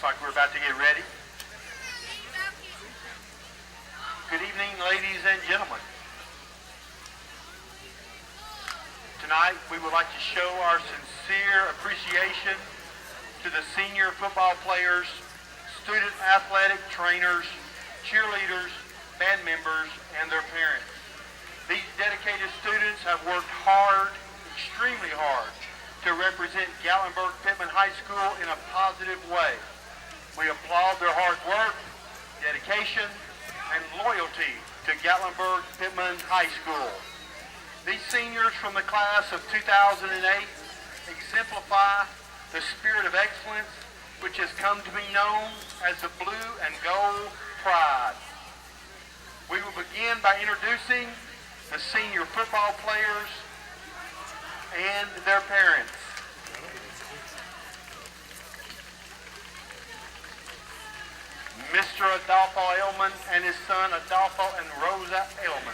Looks like we're about to get ready. Good evening, ladies and gentlemen. Tonight, we would like to show our sincere appreciation to the senior football players, student athletic trainers, cheerleaders, band members, and their parents. These dedicated students have worked hard, extremely hard, to represent Gatlinburg-Pittman High School in a positive way. We applaud their hard work, dedication, and loyalty to Gatlinburg-Pittman High School. These seniors from the class of 2008 exemplify the spirit of excellence which has come to be known as the Blue and Gold Pride. We will begin by introducing the senior football players and their parents. Mr. Adolfo Elman and his son Adolfo and Rosa Elman.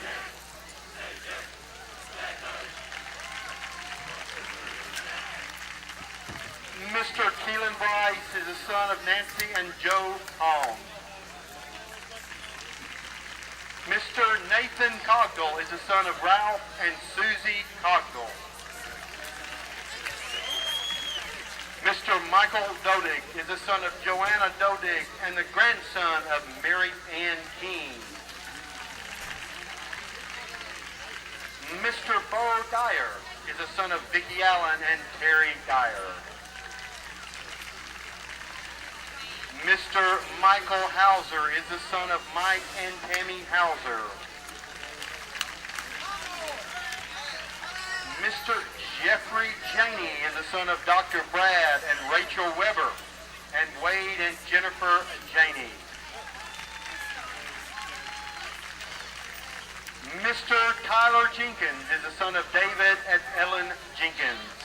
Mr. Keelan Bryce is the son of Nancy and Joe Hong. Mr. Nathan Cogdell is the son of Ralph and Susie Cogdell. Mr. Michael Dodig is the son of Joanna Dodig and the grandson of Mary Ann King. Mr. Bo Dyer is the son of Vicki Allen and Terry Dyer. Mr. Michael Hauser is the son of Mike and Tammy Hauser. Mr. Jeffrey Janey is the son of Dr. Brad and Rachel Weber and Wade and Jennifer Janey. Mr. Tyler Jenkins is the son of David and Ellen Jenkins.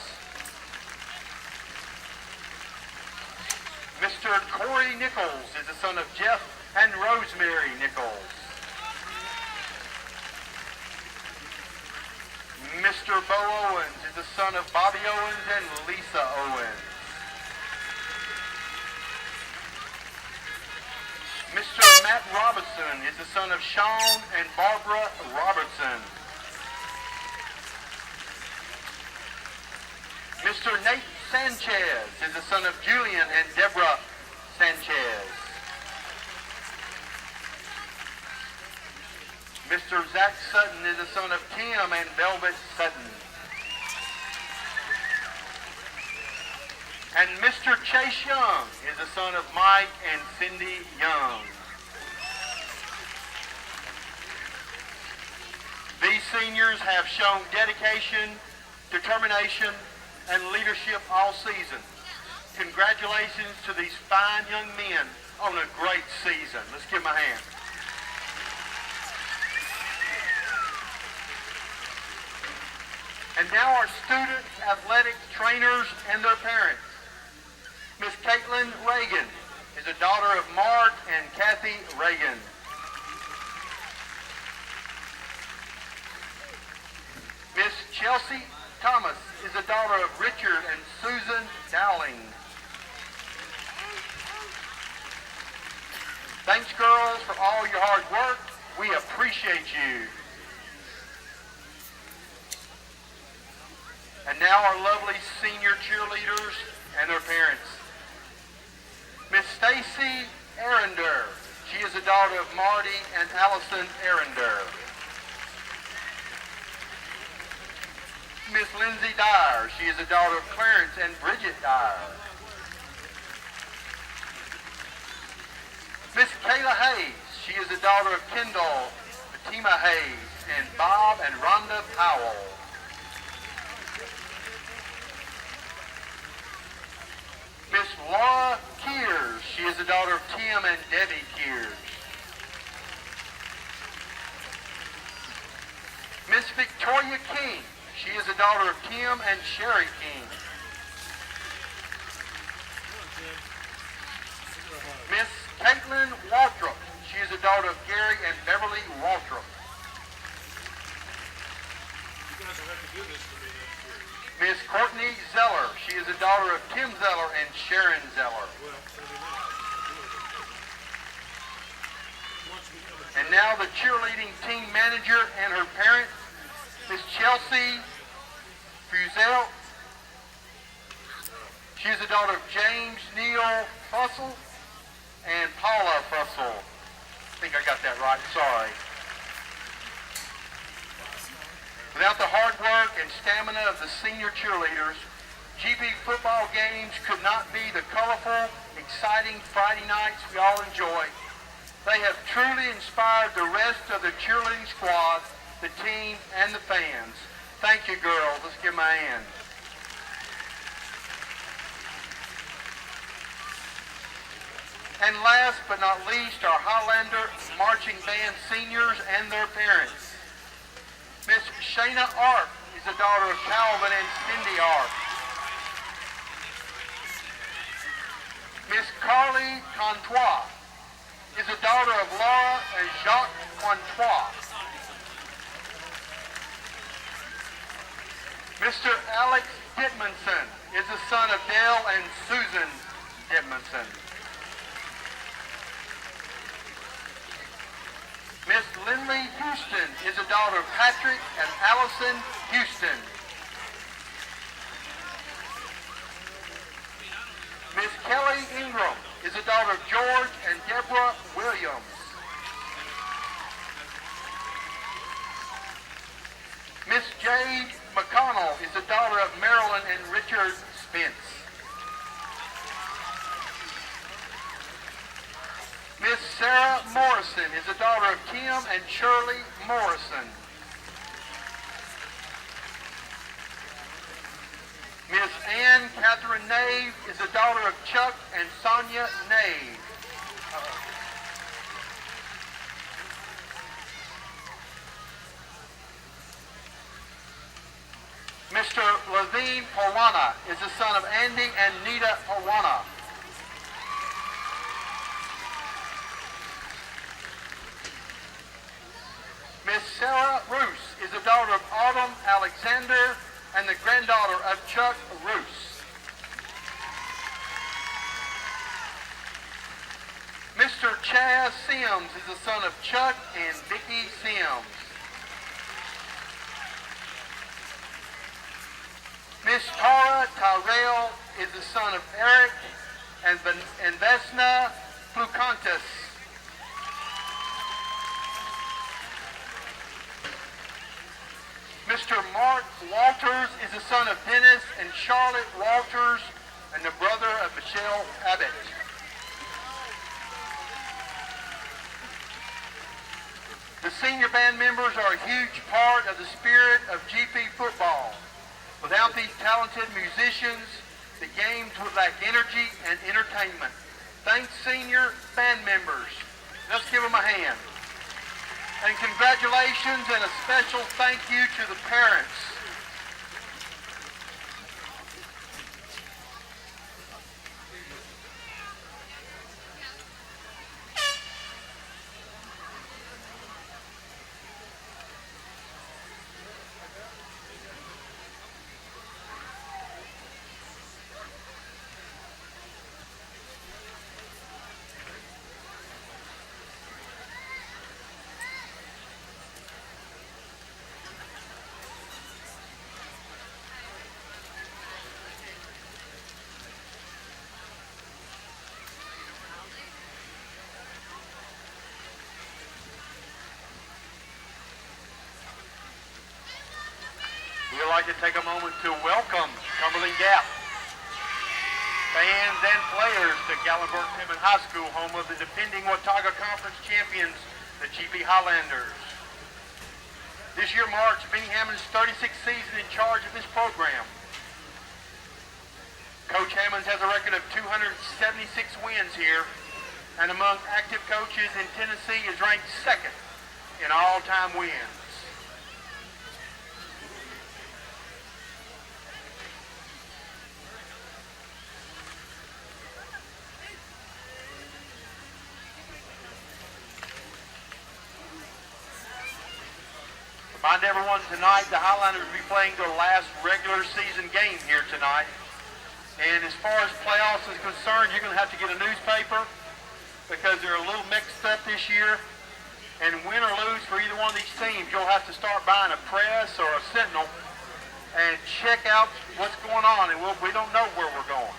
Mr. Corey Nichols is the son of Jeff and Rosemary Nichols. Mr. Bo Owens is the son of Bobby Owens and Lisa Owens. Mr. Matt Robinson is the son of Sean and Barbara Robertson. Mr. Nate Sanchez is the son of Julian and Deborah Sanchez. Mr. Zach Sutton is the son of Tim and Velvet Sutton. And Mr. Chase Young is the son of Mike and Cindy Young. These seniors have shown dedication, determination, and leadership all season. Congratulations to these fine young men on a great season. Let's give them a hand. And now our student athletic trainers and their parents. Miss Caitlin Reagan is a daughter of Mark and Kathy Reagan. Miss Chelsea Thomas is a daughter of Richard and Susan Dowling. Thanks, girls, for all your hard work. We appreciate you. And now our lovely senior cheerleaders and their parents. Miss Stacy Arender. She is a daughter of Marty and Allison Arender. Miss Lindsay Dyer. She is a daughter of Clarence and Bridget Dyer. Miss Kayla Hayes. She is a daughter of Kendall, Fatima Hayes, and Bob and Rhonda Powell. Miss Laura Kears. She is the daughter of Tim and Debbie Kears. Miss Victoria King. She is the daughter of Kim and Sherry King. Miss Caitlin Waltrip. She is the daughter of Gary and Beverly Waltrip. You guys will have to do this for me next year. Miss Courtney Zeller. She is the daughter of Tim Zeller and Sharon Zeller. Well, maybe not. And now the cheerleading team manager and her parent, Miss Chelsea Fuzel. She is the daughter of James Neal Fussell and Paula Fussell. I think I got that right, sorry. Without the hard work and stamina of the senior cheerleaders, GP football games could not be the colorful, exciting Friday nights we all enjoy. They have truly inspired the rest of the cheerleading squad, the team, and the fans. Thank you, girls. Let's give them a hand. And last but not least, our Highlander marching band seniors and their parents. Miss Shayna Arp is the daughter of Calvin and Cindy Arp. Miss Carly Contois is the daughter of Laura and Jacques Contois. Mr. Alex Dittmanson is the son of Dale and Susan Dittmanson. Miss Lindley Houston is the daughter of Patrick and Allison Houston. Miss Kelly Ingram is the daughter of George and Deborah Williams. Miss Jade McConnell is the daughter of Marilyn and Richard Spence. Miss Sarah Morrison is the daughter of Tim and Shirley Morrison. Miss Ann Catherine Nave is the daughter of Chuck and Sonia Nave. Mr. Levine Pawana is the son of Andy and Nita Pawana. Miss Sarah Roos is the daughter of Autumn Alexander and the granddaughter of Chuck Roos. Mr. Chaz Sims is the son of Chuck and Vicki Sims. Miss Tara Tyrell is the son of Eric and Vesna Flucantis. Mr. Mark Walters is the son of Dennis and Charlotte Walters and the brother of Michelle Abbott. The senior band members are a huge part of the spirit of GP football. Without these talented musicians, the games would lack energy and entertainment. Thanks, senior band members. Let's give them a hand. And congratulations and a special thank you to the parents. We'd like to take a moment to welcome Cumberland Gap fans and players to Gatlinburg-Pittman High School, home of the defending Watauga Conference champions, the GP Highlanders. This year marks Benny Hammond's 36th season in charge of this program. Coach Hammonds has a record of 276 wins here, and among active coaches in Tennessee is ranked second in all-time wins. Remind everyone tonight, the Highlanders will be playing their last regular season game here tonight. And as far as playoffs is concerned, you're going to have to get a newspaper because they're a little mixed up this year. And win or lose for either one of these teams, you'll have to start buying a press or a sentinel and check out what's going on. And we don't know where we're going.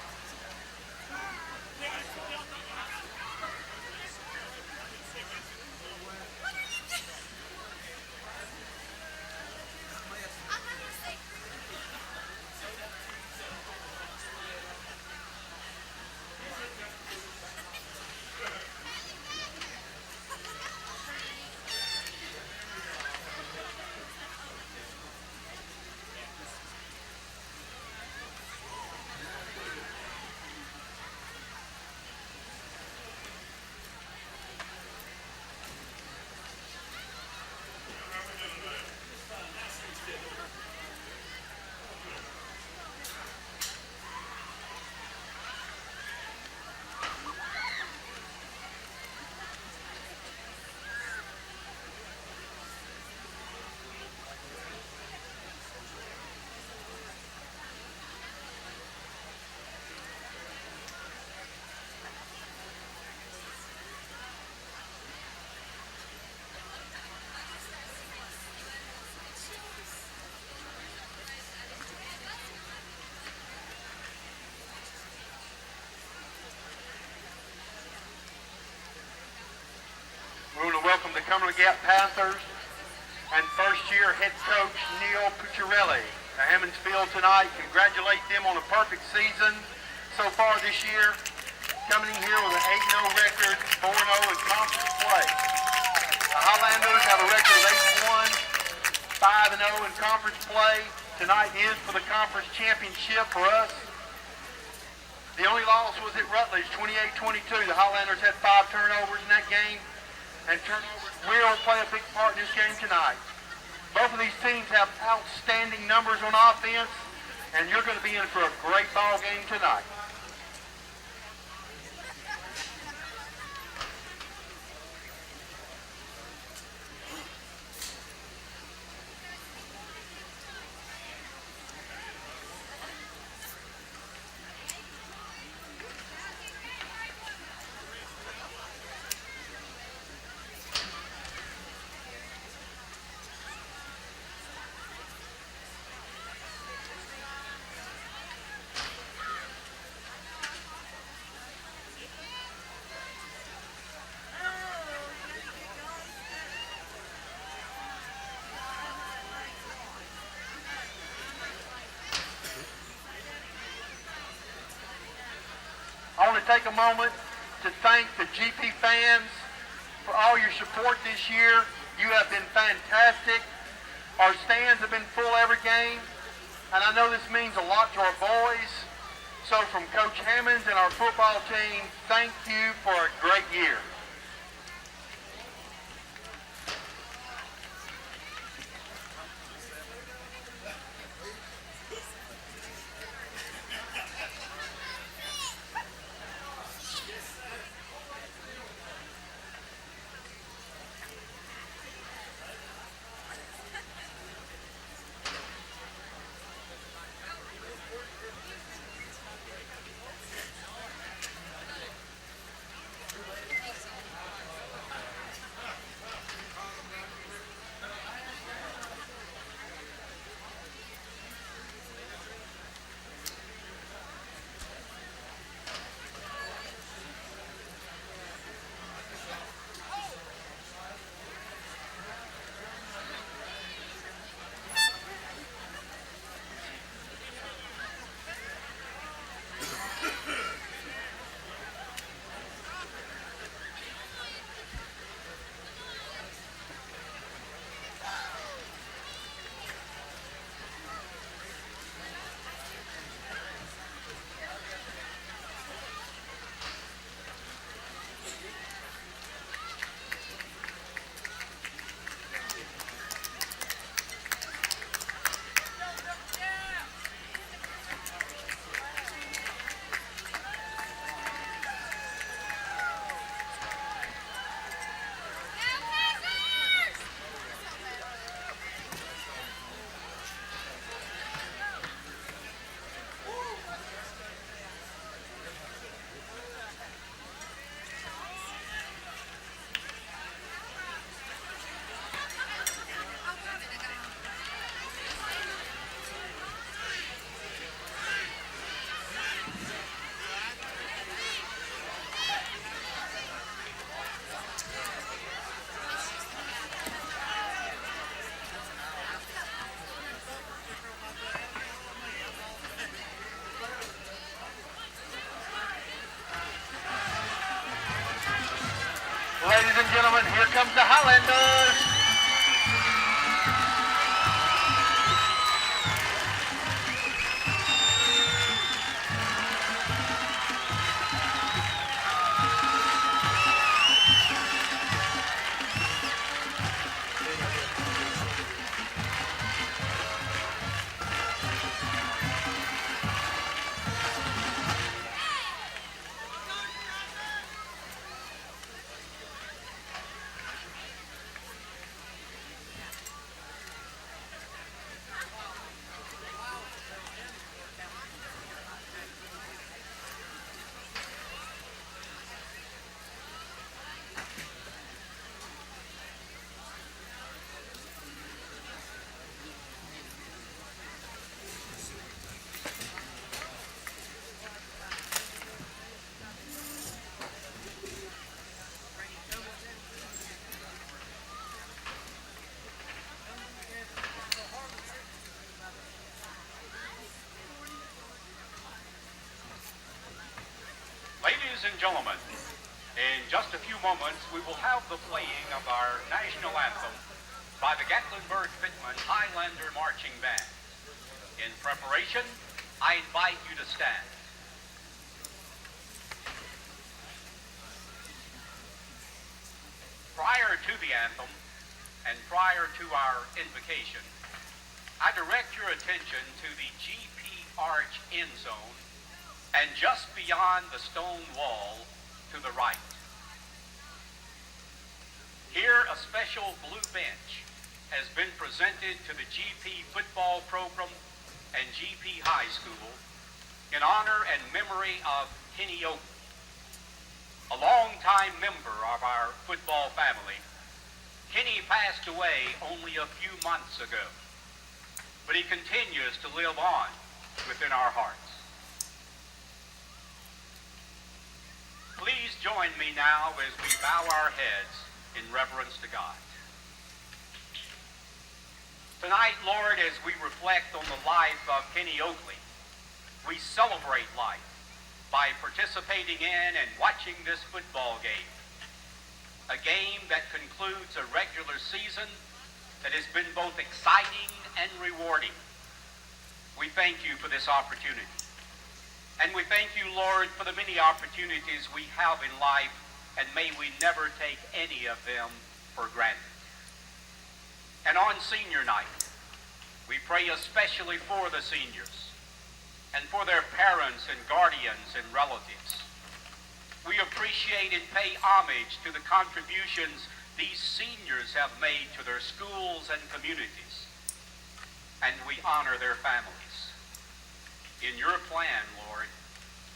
We want to welcome the Cumberland Gap Panthers and first-year head coach Neil Pucciarelli to Hammons Field tonight. Congratulate them on a perfect season so far this year, coming in here with an 8-0 record, 4-0 in conference play. The Highlanders have a record of 8-1, 5-0 in conference play. Tonight is for the conference championship for us. The only loss was at Rutledge, 28-22. The Highlanders had 5 turnovers in that game. And turnovers will play a big part in this game tonight. Both of these teams have outstanding numbers on offense, and you're going to be in for a great ball game tonight. I want to take a moment to thank the GP fans for all your support this year. You have been fantastic. Our stands have been full every game, and I know this means a lot to our boys. So from Coach Hammonds and our football team, thank you for a great year. Highlanders. Ladies and gentlemen, in just a few moments, we will have the playing of our national anthem by the Gatlinburg-Pittman Highlander Marching Band. In preparation, I invite you to stand. Prior to the anthem and prior to our invocation, I direct your attention to the GP Arch end zone and just beyond the stone wall to the right. Here, a special blue bench has been presented to the GP football program and GP High School in honor and memory of Kenny Oakley, a longtime member of our football family. Kenny passed away only a few months ago, but he continues to live on within our hearts. Please join me now as we bow our heads in reverence to God. Tonight, Lord, as we reflect on the life of Kenny Oakley, we celebrate life by participating in and watching this football game, a game that concludes a regular season that has been both exciting and rewarding. We thank you for this opportunity. And we thank you, Lord, for the many opportunities we have in life, and may we never take any of them for granted. And on senior night, we pray especially for the seniors and for their parents and guardians and relatives. We appreciate and pay homage to the contributions these seniors have made to their schools and communities, and we honor their families. In your plan, Lord,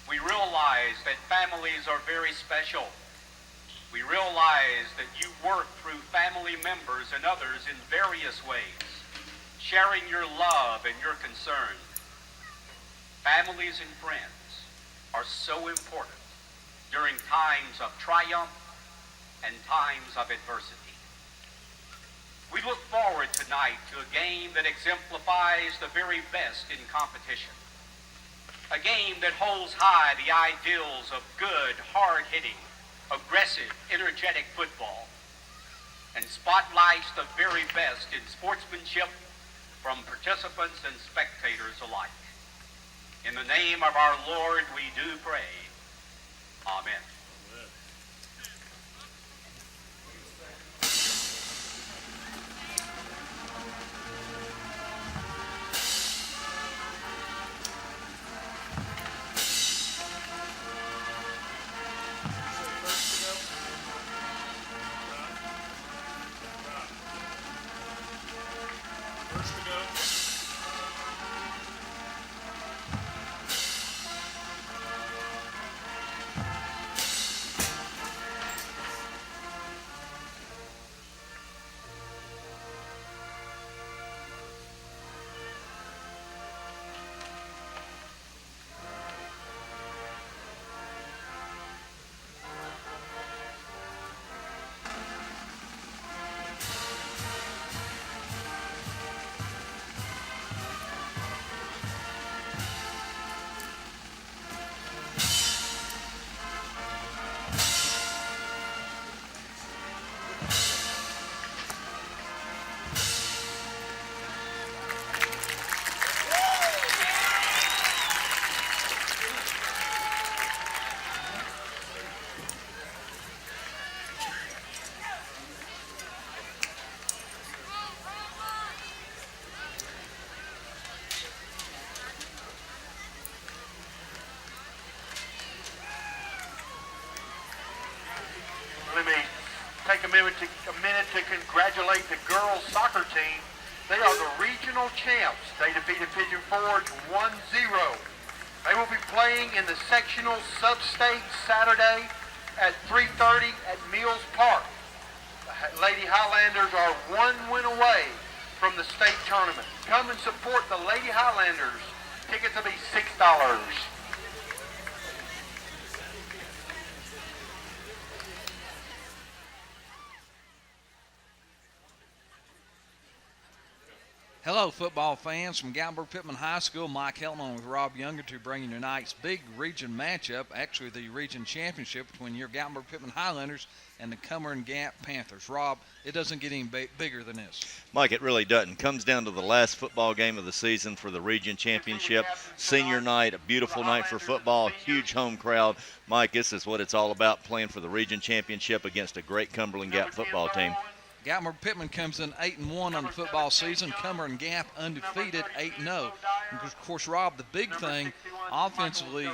we realize that families are very special. We realize that you work through family members and others in various ways, sharing your love and your concern. Families and friends are so important during times of triumph and times of adversity. We look forward tonight to a game that exemplifies the very best in competition. A game that holds high the ideals of good, hard-hitting, aggressive, energetic football, and spotlights the very best in sportsmanship from participants and spectators alike. In the name of our Lord, we do pray. Amen. congratulate the girls soccer team. They are the regional champs. They defeated Pigeon Forge 1-0. They will be playing in the sectional sub-state Saturday at 3:30 at Mills Park. The Lady Highlanders are one win away from the state tournament. Come and support the Lady Highlanders. Tickets will be $6. Hello, football fans from Gatlinburg-Pittman High School. Mike Helton with Rob Younger to bring you tonight's big region matchup, actually the region championship between your Gatlinburg-Pittman Highlanders and the Cumberland Gap Panthers. Rob, it doesn't get any bigger than this. Mike, it really doesn't. Comes down to the last football game of the season for the region championship. Senior night, a beautiful night for football, huge home crowd. Mike, this is what it's all about, playing for the region championship against a great Cumberland Gap football team. Gatlinburg-Pittman comes in 8-1 on the football season. Cumberland Gap undefeated 8-0. And of course, Rob, the big thing offensively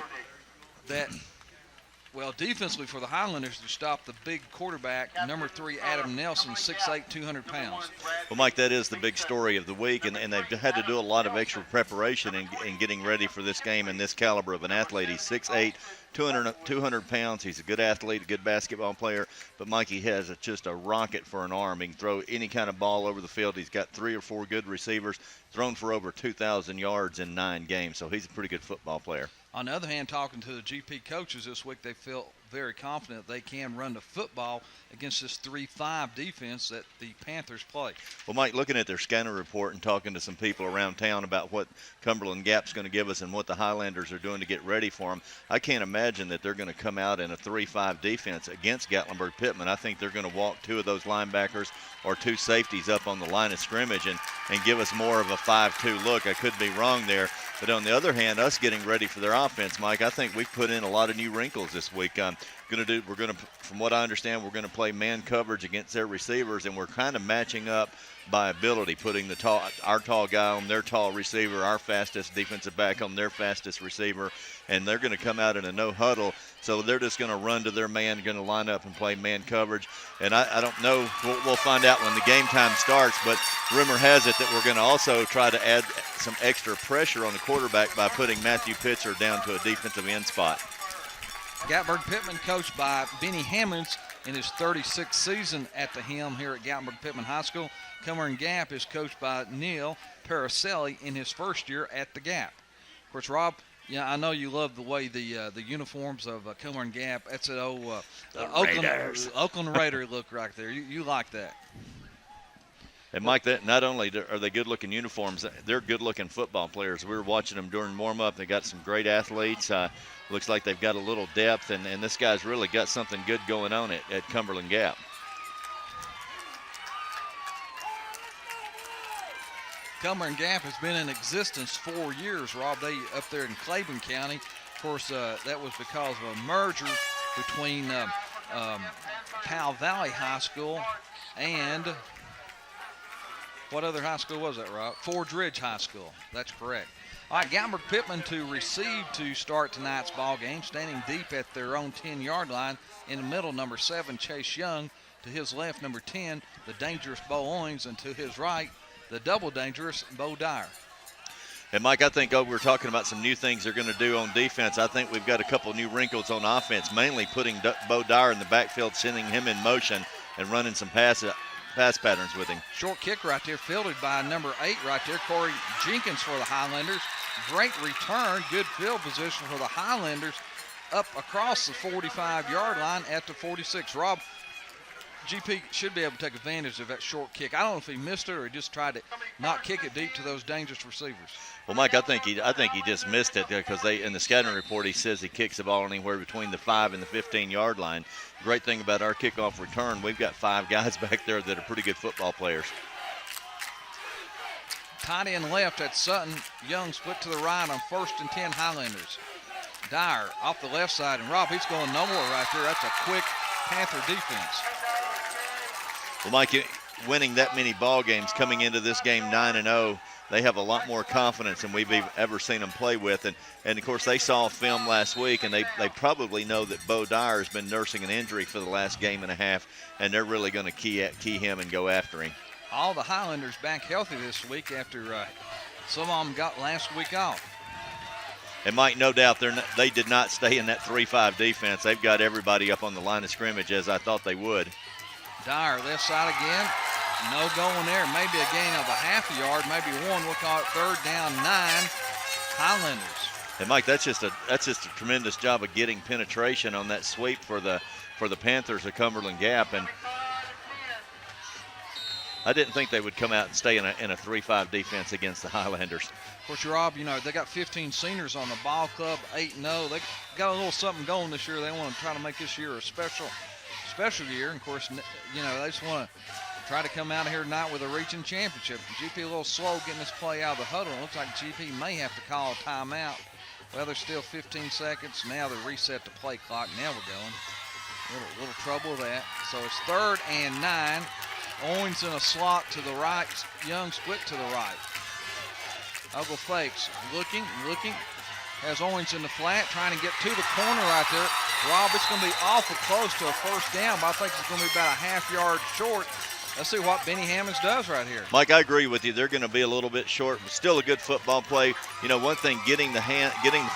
defensively for the Highlanders to stop the big quarterback, number 3 Adam Nelson, 6'8", 200 pounds. Well, Mike, that is the big story of the week, and they've had to do a lot of extra preparation in getting ready for this game and this caliber of an athlete. He's 6'8", 200 pounds. He's a good athlete, a good basketball player, but Mikey has just a rocket for an arm. He can throw any kind of ball over the field. He's got 3 or 4 good receivers, thrown for over 2,000 yards in 9 games, so he's a pretty good football player. On the other hand, talking to the GP coaches this week, they feel very confident they can run the football against this 3-5 defense that the Panthers play. Well, Mike, looking at their scanner report and talking to some people around town about what Cumberland Gap's going to give us and what the Highlanders are doing to get ready for them, I can't imagine that they're going to come out in a 3-5 defense against Gatlinburg-Pittman. I think they're going to walk 2 of those linebackers or 2 safeties up on the line of scrimmage and give us more of a 5-2 look. I could be wrong there. But on the other hand, us getting ready for their offense, Mike, I think we've put in a lot of new wrinkles this week. From what I understand, we're going to play man coverage against their receivers, and we're kind of matching up by ability, putting our tall guy on their tall receiver, our fastest defensive back on their fastest receiver, and they're going to come out in a no huddle. So they're just going to run to their man, going to line up and play man coverage. And I don't know, we'll find out when the game time starts, but rumor has it that we're going to also try to add some extra pressure on the quarterback by putting Matthew Pitzer down to a defensive end spot. Gatlinburg-Pittman coached by Benny Hammonds in his 36th season at the helm here at Gatlinburg-Pittman High School. Cumberland Gap is coached by Neil Paracelli in his first year at the Gap. Of course, Rob, I know you love the way the uniforms of Cumberland Gap. That's an old Oakland Raider look right there. You like that. And Mike, that not only are they good-looking uniforms, they're good-looking football players. We were watching them during warm-up. They got some great athletes. Looks like they've got a little depth, and this guy's really got something good going on at Cumberland Gap. Cumberland Gap has been in existence 4 years, Rob. They up there in Claiborne County. Of course, that was because of a merger between Powell Valley High School and what other high school was that, Rob? Forge Ridge High School. That's correct. All right, Gatlinburg-Pittman to receive to start tonight's ball game, standing deep at their own 10-yard line. In the middle, number 7, Chase Young. To his left, number 10, the dangerous Bo Owings. And to his right, the double dangerous Bo Dyer. And, Mike, I think we're talking about some new things they're going to do on defense. I think we've got a couple new wrinkles on offense, mainly putting Bo Dyer in the backfield, sending him in motion and running some pass patterns with him. Short kick right there, fielded by number 8 right there, Corey Jenkins for the Highlanders. Great return, good field position for the Highlanders up across the 45-yard line at the 46. Rob, GP should be able to take advantage of that short kick. I don't know if he missed it or he just tried to not kick it deep to those dangerous receivers. Well, Mike, I think he just missed it because in the scouting report he says he kicks the ball anywhere between the 5 and the 15-yard line. Great thing about our kickoff return, we've got 5 guys back there that are pretty good football players. Tight end left at Sutton. Young split to the right on 1st and 10 Highlanders. Dyer off the left side, and Rob, he's going nowhere right there. That's a quick Panther defense. Well, Mike, winning that many ball games coming into this game 9-0. They have a lot more confidence than we've ever seen them play with. And of course, they saw film last week, and they probably know that Bo Dyer has been nursing an injury for the last game and a half, and they're really going to key him and go after him. All the Highlanders back healthy this week after some of them got last week off. And, Mike, no doubt they did not stay in that 3-5 defense. They've got everybody up on the line of scrimmage, as I thought they would. Dyer left side again. No going there. Maybe a gain of a half a yard, maybe one. We'll call it 3rd down 9. Highlanders. And Mike, that's just a tremendous job of getting penetration on that sweep for the Panthers of Cumberland Gap. And I didn't think they would come out and stay in a 3-5 defense against the Highlanders. Of course, Rob, they got 15 seniors on the ball club, 8-0. They got a little something going this year. They want to try to make this year a special year. And of course, they just want to try to come out of here tonight with a region championship. GP a little slow getting this play out of the huddle. It looks like GP may have to call a timeout. Well, there's still 15 seconds. Now they reset the play clock. Now we're going. Little trouble with that. So it's 3rd and 9. Owens in a slot to the right. Young split to the right. Ogle fakes. Looking. Has Owens in the flat, trying to get to the corner right there. Rob, it's going to be awful close to a 1st down, but I think it's going to be about a half yard short. Let's see what Benny Hammonds does right here. Mike, I agree with you. They're going to be a little bit short, but still a good football play. One thing, getting the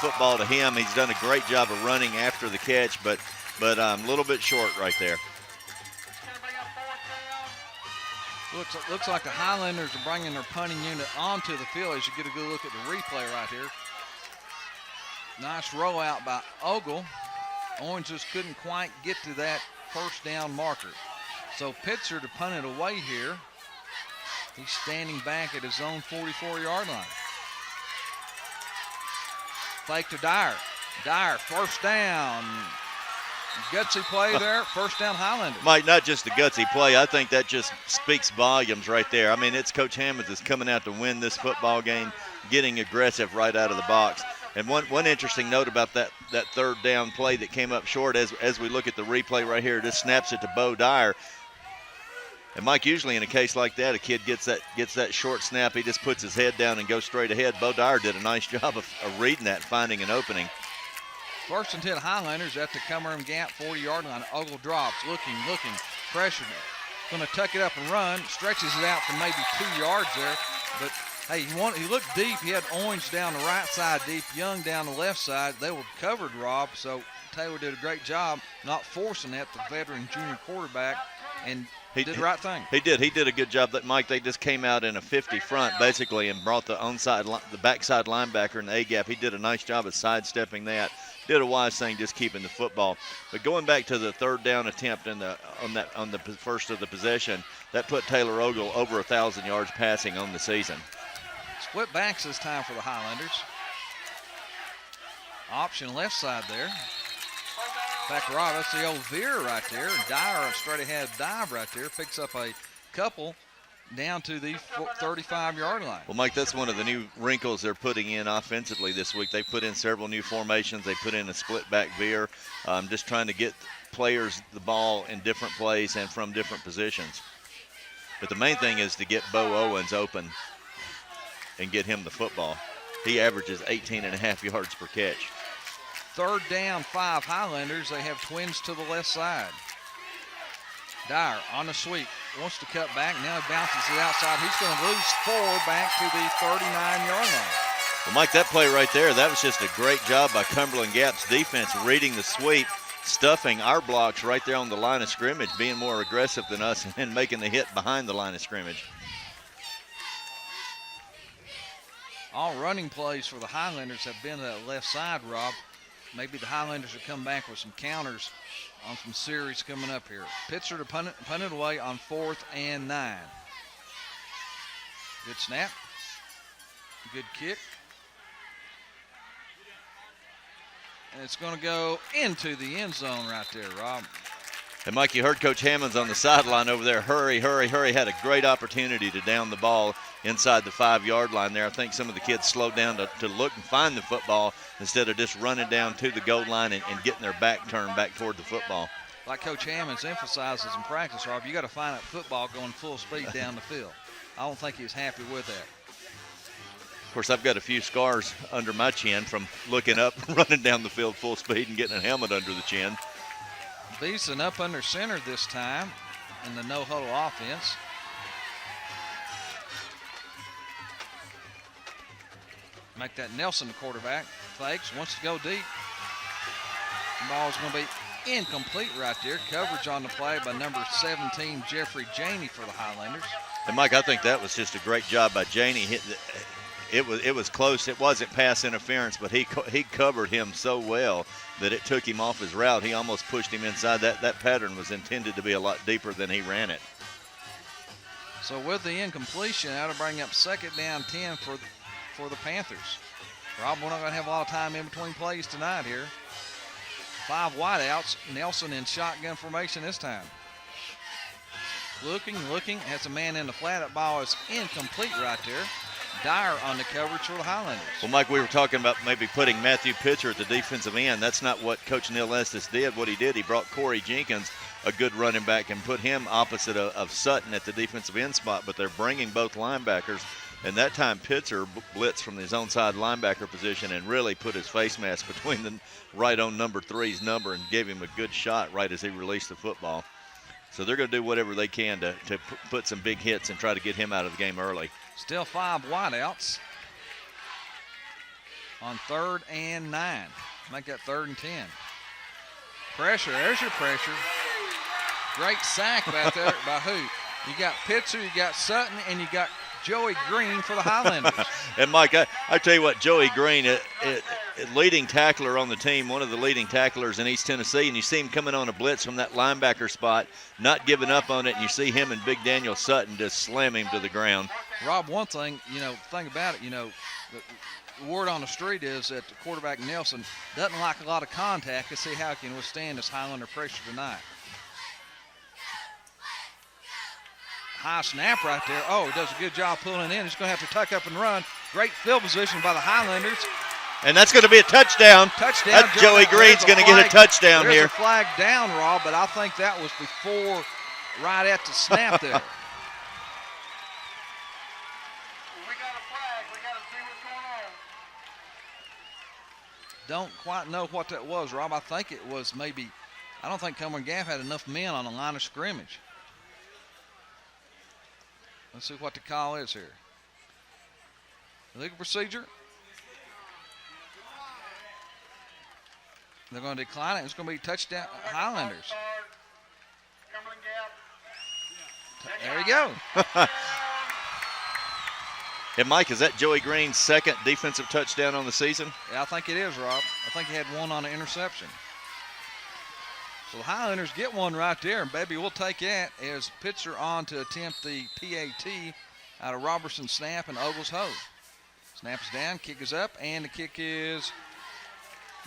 football to him, he's done a great job of running after the catch, but a little bit short right there. Looks like the Highlanders are bringing their punting unit onto the field as you get a good look at the replay right here. Nice roll out by Ogle. Owens just couldn't quite get to that 1st down marker. So Pitzer to punt it away here. He's standing back at his own 44-yard line. Fake to Dyer. Dyer, 1st down. Gutsy play there, 1st down Highlanders. Mike, not just the gutsy play. I think that just speaks volumes right there. I mean, it's Coach Hammonds that's coming out to win this football game, getting aggressive right out of the box. And one interesting note about that 3rd down play that came up short, as we look at the replay right here, just snaps it to Bo Dyer. And Mike, usually in a case like that, a kid gets that short snap, he just puts his head down and goes straight ahead. Bo Dyer did a nice job of reading that, finding an opening. 1st and 10 Highlanders at the Cumberland Gap 40-yard line. Ogle drops, looking, pressuring it. Going to tuck it up and run. Stretches it out for maybe 2 yards there. But, hey, he looked deep. He had Owens down the right side deep, Young down the left side. They were covered, Rob, so Taylor did a great job not forcing that, the veteran junior quarterback, and he did the right thing. He did a good job. That Mike, they just came out in a 50 front basically and brought the backside linebacker in the A-gap. He did a nice job of sidestepping that. Did a wise thing, just keeping the football. But going back to the 3rd down attempt on the first of the possession, that put Taylor Ogle over 1,000 yards passing on the season. Split backs this time for the Highlanders. Option left side there. Back to Rob, that's the old veer right there. Dyer, a straight ahead dive right there, picks up a couple down to the 35-yard line. Well, Mike, that's one of the new wrinkles they're putting in offensively this week. They put in several new formations. They put in a split back veer, just trying to get players the ball in different plays and from different positions. But the main thing is to get Bo Owens open and get him the football. He averages 18.5 yards per catch. 3rd down 5 Highlanders. They have twins to the left side. Dyer on the sweep, wants to cut back. Now he bounces it outside. He's going to lose 4 back to the 39-yard line. Well, Mike, that play right there, that was just a great job by Cumberland Gap's defense, reading the sweep, stuffing our blocks right there on the line of scrimmage, being more aggressive than us, and making the hit behind the line of scrimmage. All running plays for the Highlanders have been to that left side, Rob. Maybe the Highlanders will come back with some counters on some series coming up here. Pitzer to punt it away on 4th and 9. Good snap. Good kick. And it's going to go into the end zone right there, Rob. And, Mike, you heard Coach Hammonds on the sideline over there. Hurry, hurry, hurry. Had a great opportunity to down the ball inside the 5-yard line there. I think some of the kids slowed down to look and find the football instead of just running down to the goal line and getting their back turned back toward the football. like Coach Hammonds emphasizes in practice, Rob, you got to find that football going full speed down the field. I don't think he was happy with that. Of course, I've got a few scars under my chin from looking up, running down the field full speed, and getting a helmet under the chin. Beeson up under center this time in the no-huddle offense. Make that Nelson the quarterback. Fakes, wants to go deep. The ball's going to be incomplete right there. Coverage on the play by number 17, Jeffrey Janey for the Highlanders. And, Mike, I think that was just a great job by Janey. It was close. It wasn't pass interference, but he covered him so well that it took him off his route. He almost pushed him inside. That pattern was intended to be a lot deeper than he ran it. So with the incompletion, that'll bring up second down 10 for the Panthers. Rob, we're not going to have a lot of time in between plays tonight here. 5 wideouts. Nelson in shotgun formation this time. Looking, has a man in the flat. That ball is incomplete right there. Dyer on the coverage for the Highlanders. Well, Mike, we were talking about maybe putting Matthew Pitcher at the defensive end. That's not what Coach Neil Estes did. What he did, he brought Corey Jenkins, a good running back, and put him opposite of Sutton at the defensive end spot, but they're bringing both linebackers. And that time, Pitzer blitzed from his own side linebacker position and really put his face mask between the right on number 3's number and gave him a good shot right as he released the football. So they're going to do whatever they can to put some big hits and try to get him out of the game early. Still 5 wideouts on 3rd and 9. Make that 3rd and 10. Pressure, there's your pressure. Great sack back there by who? You got Pitzer, you got Sutton, and you got Joey Green for the Highlanders. And, Mike, I tell you what, Joey Green, leading tackler on the team, one of the leading tacklers in East Tennessee, and you see him coming on a blitz from that linebacker spot, not giving up on it, and you see him and Big Daniel Sutton just slam him to the ground. Rob, one thing, the thing about it, the word on the street is that the quarterback Nelson doesn't like a lot of contact to see how he can withstand this Highlander pressure tonight. High snap right there. Oh, he does a good job pulling in. He's going to have to tuck up and run. Great field position by the Highlanders. And that's going to be a touchdown. Touchdown. That's Joey Green's going to get a touchdown here. There's a flag down, Rob, but I think that was before, right at the snap there. We got a flag. We got to see what's going on. Don't quite know what that was, Rob. I think it was maybe, I don't think Cumberland Gap had enough men on the line of scrimmage. Let's see what the call is here. Legal procedure. They're going to decline it. It's going to be touchdown Highlanders. Cumberland Gap. There you go. And, Mike, is that Joey Green's second defensive touchdown on the season? Yeah, I think it is, Rob. I think he had one on an interception. So the Highlanders get one right there, and baby, we'll take that as Pitzer on to attempt the PAT out of Robertson snap and Ogles Ho. Snap is down, kick is up, and the kick is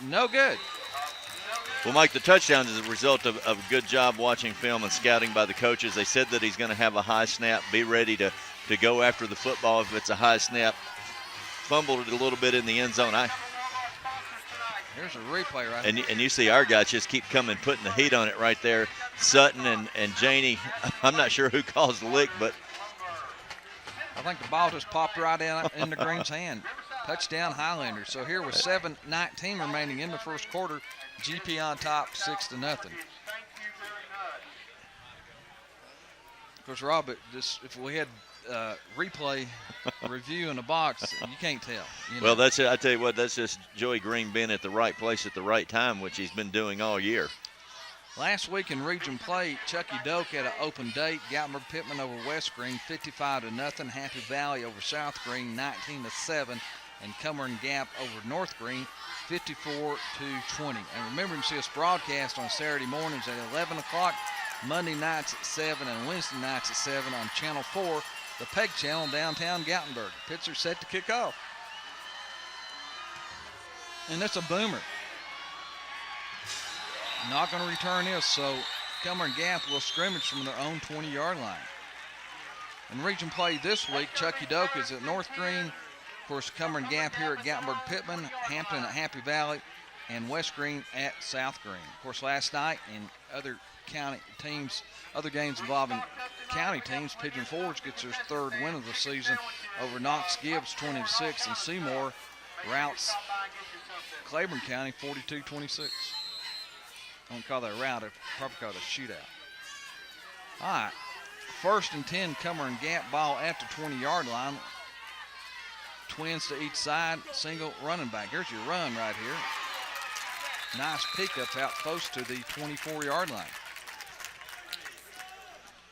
no good. Well, Mike, the touchdown is a result of a good job watching film and scouting by the coaches. They said that he's going to have a high snap, be ready to go after the football if it's a high snap. Fumbled it a little bit in the end zone. Here's a replay right and you see our guys just keep coming, putting the heat on it right there. Sutton and Janey, I'm not sure who caused the lick, but I think the ball just popped right into Green's hand. Touchdown Highlanders. So here with 7:19 remaining in the first quarter, GP on top 6-0. Of course, Rob, if we had replay review in the box, you can't tell. Well, I tell you what, that's just Joey Green being at the right place at the right time, which he's been doing all year. Last week in region play, Chucky Doak had an open date. Gatlinburg-Pittman over West Green, 55-0. Happy Valley over South Green, 19-7. And Cumberland Gap over North Green, 54-20. And remember to see us broadcast on Saturday mornings at 11 o'clock, Monday nights at 7, and Wednesday nights at 7 on Channel 4, the PEG channel, downtown Gatlinburg. Pitzer set to kick off. And that's a boomer. Not going to return this, so Cumberland Gap will scrimmage from their own 20-yard line. In region play this week, Chucky Doak is at North Green. Of course, Cumberland Gap here at Gatlinburg-Pittman, Hampton at Happy Valley, and West Green at South Green. Of course, last night in other county teams, other games involving county teams, Pigeon Forge gets their third win of the season over Knox Gibbs 20-6, and Seymour routs Claiborne County 42-26. I don't call that a rout, I'd probably call it a shootout. All right, 1st and 10, Cumberland Gap, ball at the 20-yard line. Twins to each side, single running back. Here's your run right here. Nice pickups out close to the 24-yard line.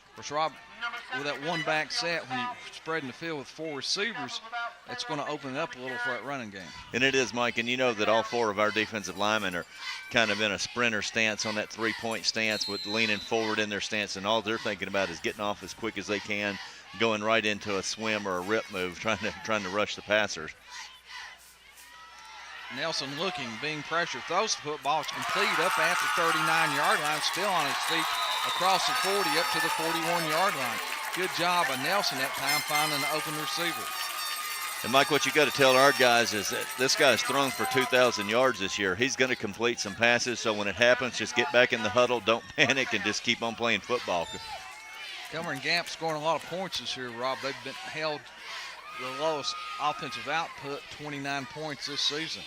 Of course, Rob, with that one back set, when you're spreading the field with 4 receivers, that's going to open it up a little for that running game. And it is, Mike, and you know that all 4 of our defensive linemen are kind of in a sprinter stance on that 3-point stance with leaning forward in their stance, and all they're thinking about is getting off as quick as they can, going right into a swim or a rip move, trying to rush the passers. Nelson looking, being pressured, throws the football. It's complete up at the 39-yard line, still on his feet across the 40 up to the 41-yard line. Good job of Nelson that time finding an open receiver. And, Mike, what you got to tell our guys is that this guy's thrown for 2,000 yards this year. He's going to complete some passes, so when it happens, just get back in the huddle, don't panic, and just keep on playing football. Cumberland Gap scoring a lot of points this year, Rob. They've been held the lowest offensive output, 29 points this season.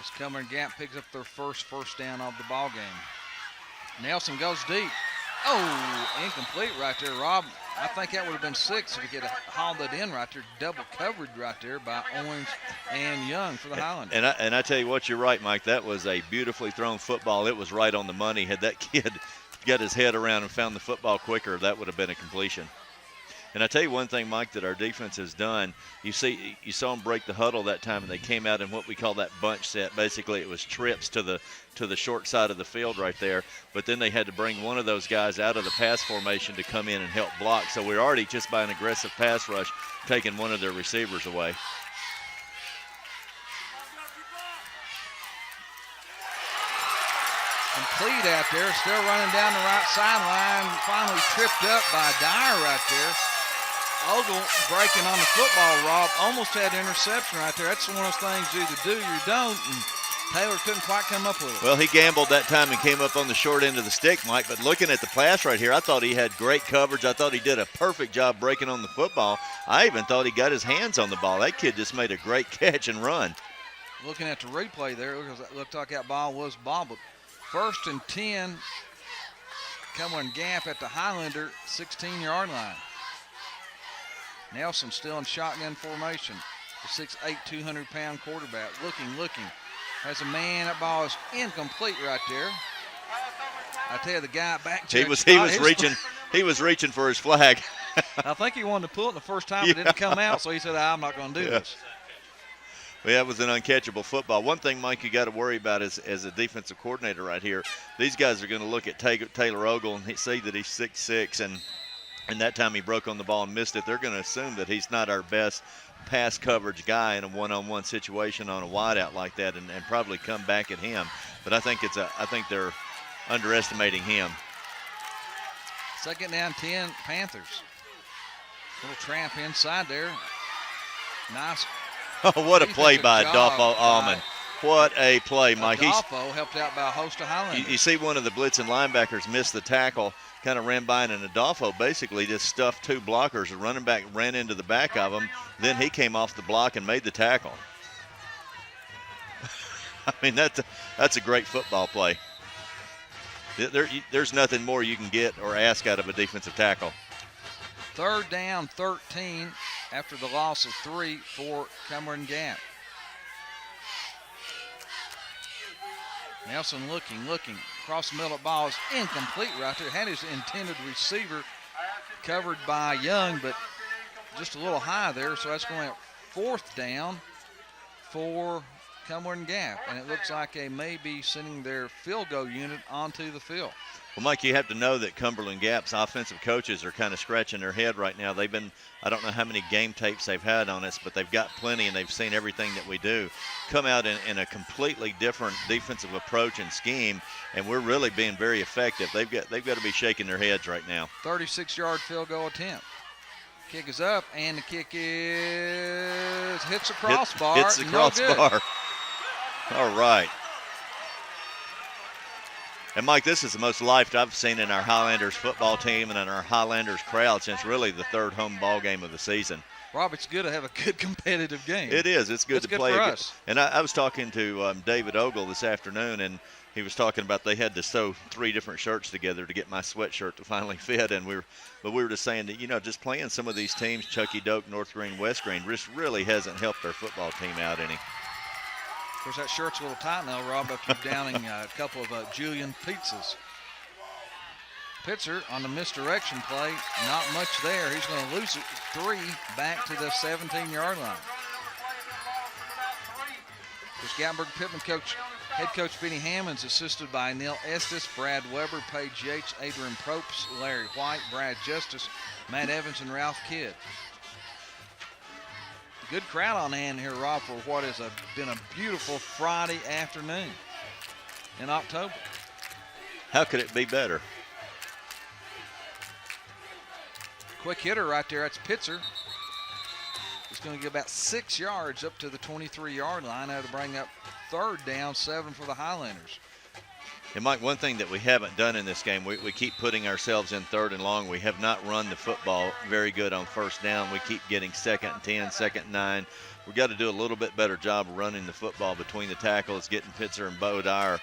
As Cumberland Gap picks up their first down of the ball game. Nelson goes deep. Oh, incomplete right there, Rob. I think that would have been 6 if he could have hauled it in right there. Double covered right there by Owens and Young for the Highlanders. And I tell you what, you're right, Mike. That was a beautifully thrown football. It was right on the money. Had that kid got his head around and found the football quicker, that would have been a completion. And I tell you one thing, Mike, that our defense has done. You saw them break the huddle that time, and they came out in what we call that bunch set. Basically, it was trips to the short side of the field right there. But then they had to bring one of those guys out of the pass formation to come in and help block. So we're already, just by an aggressive pass rush, taking one of their receivers away. Complete out there, still running down the right sideline. Finally tripped up by Dyer right there. Ogle breaking on the football, Rob. Almost had an interception right there. That's one of those things you either do or you don't. And Taylor couldn't quite come up with it. Well, he gambled that time and came up on the short end of the stick, Mike. But looking at the pass right here, I thought he had great coverage. I thought he did a perfect job breaking on the football. I even thought he got his hands on the ball. That kid just made a great catch and run. Looking at the replay there, it looked like that ball was bobbled. 1st and 10, Cumberland Gap at the Highlander 16-yard line. Nelson still in shotgun formation. The 6'8", 200-pound quarterback. Looking. Has a man. That ball is incomplete right there. I tell you, the guy back. He was reaching for his flag. I think he wanted to pull it the first time, but it didn't come out, so he said, I'm not going to do this. Well, that was an uncatchable football. One thing, Mike, you got to worry about is, as a defensive coordinator right here, these guys are going to look at Taylor Ogle and see that he's 6'6", and that time he broke on the ball and missed it. They're going to assume that he's not our best pass coverage guy in a one-on-one situation on a wideout like that, and probably come back at him. But I think they're underestimating him. 2nd down, 10, Panthers. Little tramp inside there. Nice. Oh, what a play by Adolfo Allman. What a play, Mike. Adolfo helped out by a host of Highlanders. You see one of the blitzing linebackers miss the tackle, kind of ran by, and Adolfo basically just stuffed 2 blockers. The running back ran into the back of him. Then he came off the block and made the tackle. I mean, that's a great football play. There's nothing more you can get or ask out of a defensive tackle. 3rd down, 13 after the loss of 3 for Cumberland Gap. Nelson looking. Across the middle, ball is incomplete right there. Had his intended receiver covered by Young, but just a little high there, so that's going to 4th down for Cumberland Gap, and it looks like they may be sending their field goal unit onto the field. Well, Mike, you have to know that Cumberland Gap's offensive coaches are kind of scratching their head right now. They've been, I don't know how many game tapes they've had on us, but they've got plenty, and they've seen everything that we do. Come out in a completely different defensive approach and scheme, and we're really being very effective. They've got to be shaking their heads right now. 36-yard field goal attempt. Kick is up, and the kick hits the crossbar. Hits the No crossbar. good. All right. And, Mike, this is the most life I've seen in our Highlanders football team and in our Highlanders crowd since really the third home ball game of the season. Rob, it's good to have a good competitive game. It is. It's good to play. For us. And I was talking to David Ogle this afternoon, and he was talking about they had to sew 3 different shirts together to get my sweatshirt to finally fit. And we were just saying that, just playing some of these teams, Chucky Doak, North Green, West Green, just really hasn't helped our football team out any. Of course, that shirt's a little tight now, Rob, after downing a couple of Julian pizzas. Pitzer on the misdirection play, not much there. He's going to lose it 3 back to the 17-yard line. This Gatlinburg-Pittman head coach Benny Hammonds, assisted by Neil Estes, Brad Weber, Paige Yates, Adrian Propes, Larry White, Brad Justice, Matt Evans, and Ralph Kidd. Good crowd on hand here, Rob, for what has been a beautiful Friday afternoon in October. How could it be better? Quick hitter right there. That's Pitzer. He's going to get about 6 yards up to the 23-yard line. That'll bring up 3rd down, 7 for the Highlanders. And, Mike, one thing that we haven't done in this game, we keep putting ourselves in 3rd and long. We have not run the football very good on 1st down. We keep getting 2nd and 10, 2nd and 9. We've got to do a little bit better job of running the football between the tackles, getting Pitzer and Bo Dyer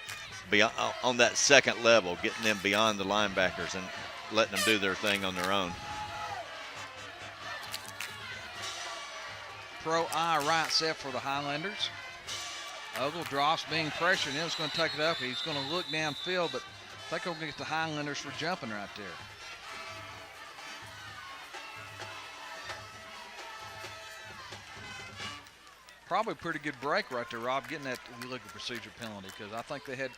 on that second level, getting them beyond the linebackers and letting them do their thing on their own. Pro I right set for the Highlanders. Ogle drops, being pressured, and he's going to take it up. He's going to look downfield, but I think he'll get the Highlanders for jumping right there. Probably a pretty good break right there, Rob, getting that illegal procedure penalty, because I think they had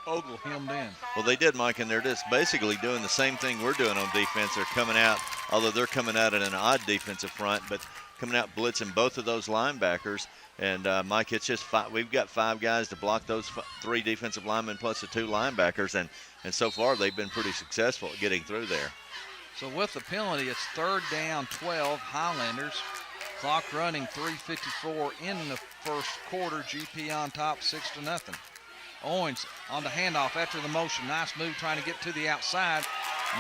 Ogle hemmed in. Well, they did, Mike, and they're just basically doing the same thing we're doing on defense. They're coming out, although they're coming out in an odd defensive front, but coming out blitzing both of those linebackers. And, Mike, it's just we've got 5 guys to block those 3 defensive linemen plus the 2 linebackers, and so far they've been pretty successful at getting through there. So with the penalty, it's 3rd down, 12, Highlanders. Clock running, 3:54 in the first quarter. GP on top, 6-0. Owens on the handoff after the motion. Nice move trying to get to the outside.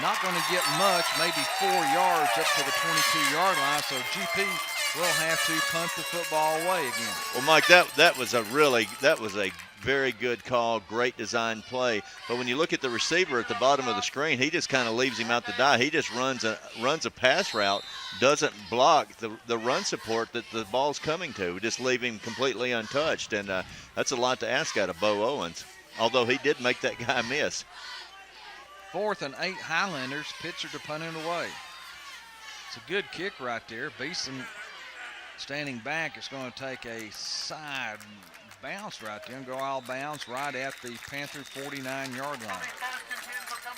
Not going to get much, maybe 4 yards up to the 22-yard line. So GP will have to punt the football away again. Well, Mike, that was a very good call, great design play. But when you look at the receiver at the bottom of the screen, he just kind of leaves him out to die. He just runs a pass route, doesn't block the run support that the ball's coming to. Just leave him completely untouched, and that's a lot to ask out of Bo Owens, although he did make that guy miss. 4th and 8 Highlanders, Pitzer to punt it away. It's a good kick right there. Beeson standing back is going to take a side bounce right there and go out of bounds right at the Panther 49-yard line.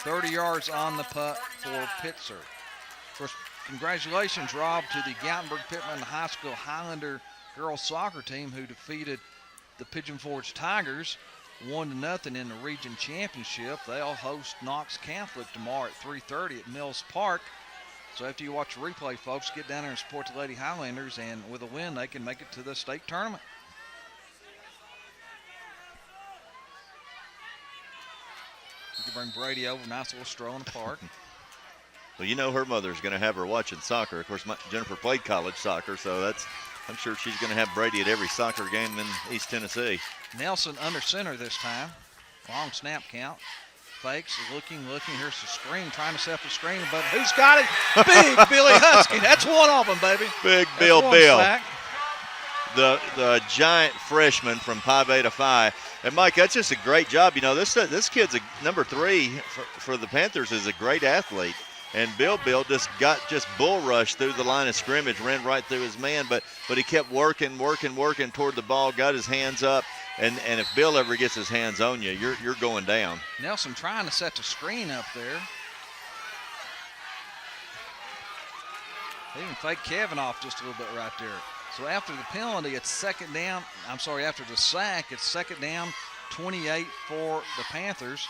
30 yards on the putt for Pitzer. Of course, congratulations, Rob, to the Gatlinburg-Pittman High School Highlander girls soccer team who defeated the Pigeon Forge Tigers 1-0 in the region championship. They'll host Knox Catholic tomorrow at 3:30 at Mills Park. So after you watch the replay, folks, get down there and support the Lady Highlanders, and with a win, they can make it to the state tournament. You can bring Brady over, nice little stroll in the park. Well, her mother's going to have her watching soccer. Of course, Jennifer played college soccer, so I'm sure she's going to have Brady at every soccer game in East Tennessee. Nelson under center this time. Long snap count. Fakes, looking. Here's the screen, trying to set up the screen, but who's got it? Big Billy Husky. That's one of them, baby. Big Bill. Sack. The giant freshman from Pi Beta Phi. And, Mike, that's just a great job. This kid's number 3 for the Panthers is a great athlete. And Bill just bull rushed through the line of scrimmage, ran right through his man, but he kept working toward the ball, got his hands up, and if Bill ever gets his hands on you, you're going down. Nelson trying to set the screen up there. They even faked Kevin off just a little bit right there. So after the penalty, it's second down. After the sack, it's second down, 28 for the Panthers.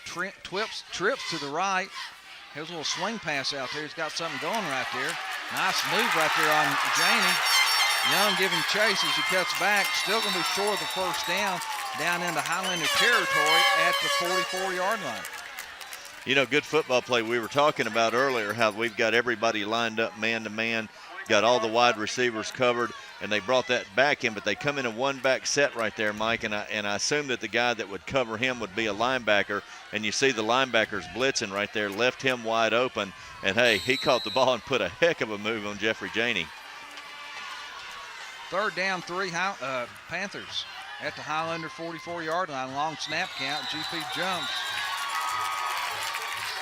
Trips to the right. Here's a little swing pass out there. He's got something going right there. Nice move right there on Janey. Young giving chase as he cuts back. Still going to be short of the first down into Highlander territory at the 44-yard line. You know, good football play. We were talking about earlier how we've got everybody lined up man-to-man, got all the wide receivers covered, and they brought that back in, but they come in a one-back set right there, Mike, and I assume that the guy that would cover him would be a linebacker, and you see the linebackers blitzing right there, left him wide open, and, hey, he caught the ball and put a heck of a move on Jeffrey Janey. Third down, 3 Panthers at the Highlander 44-yard line. Long snap count. GP jumps.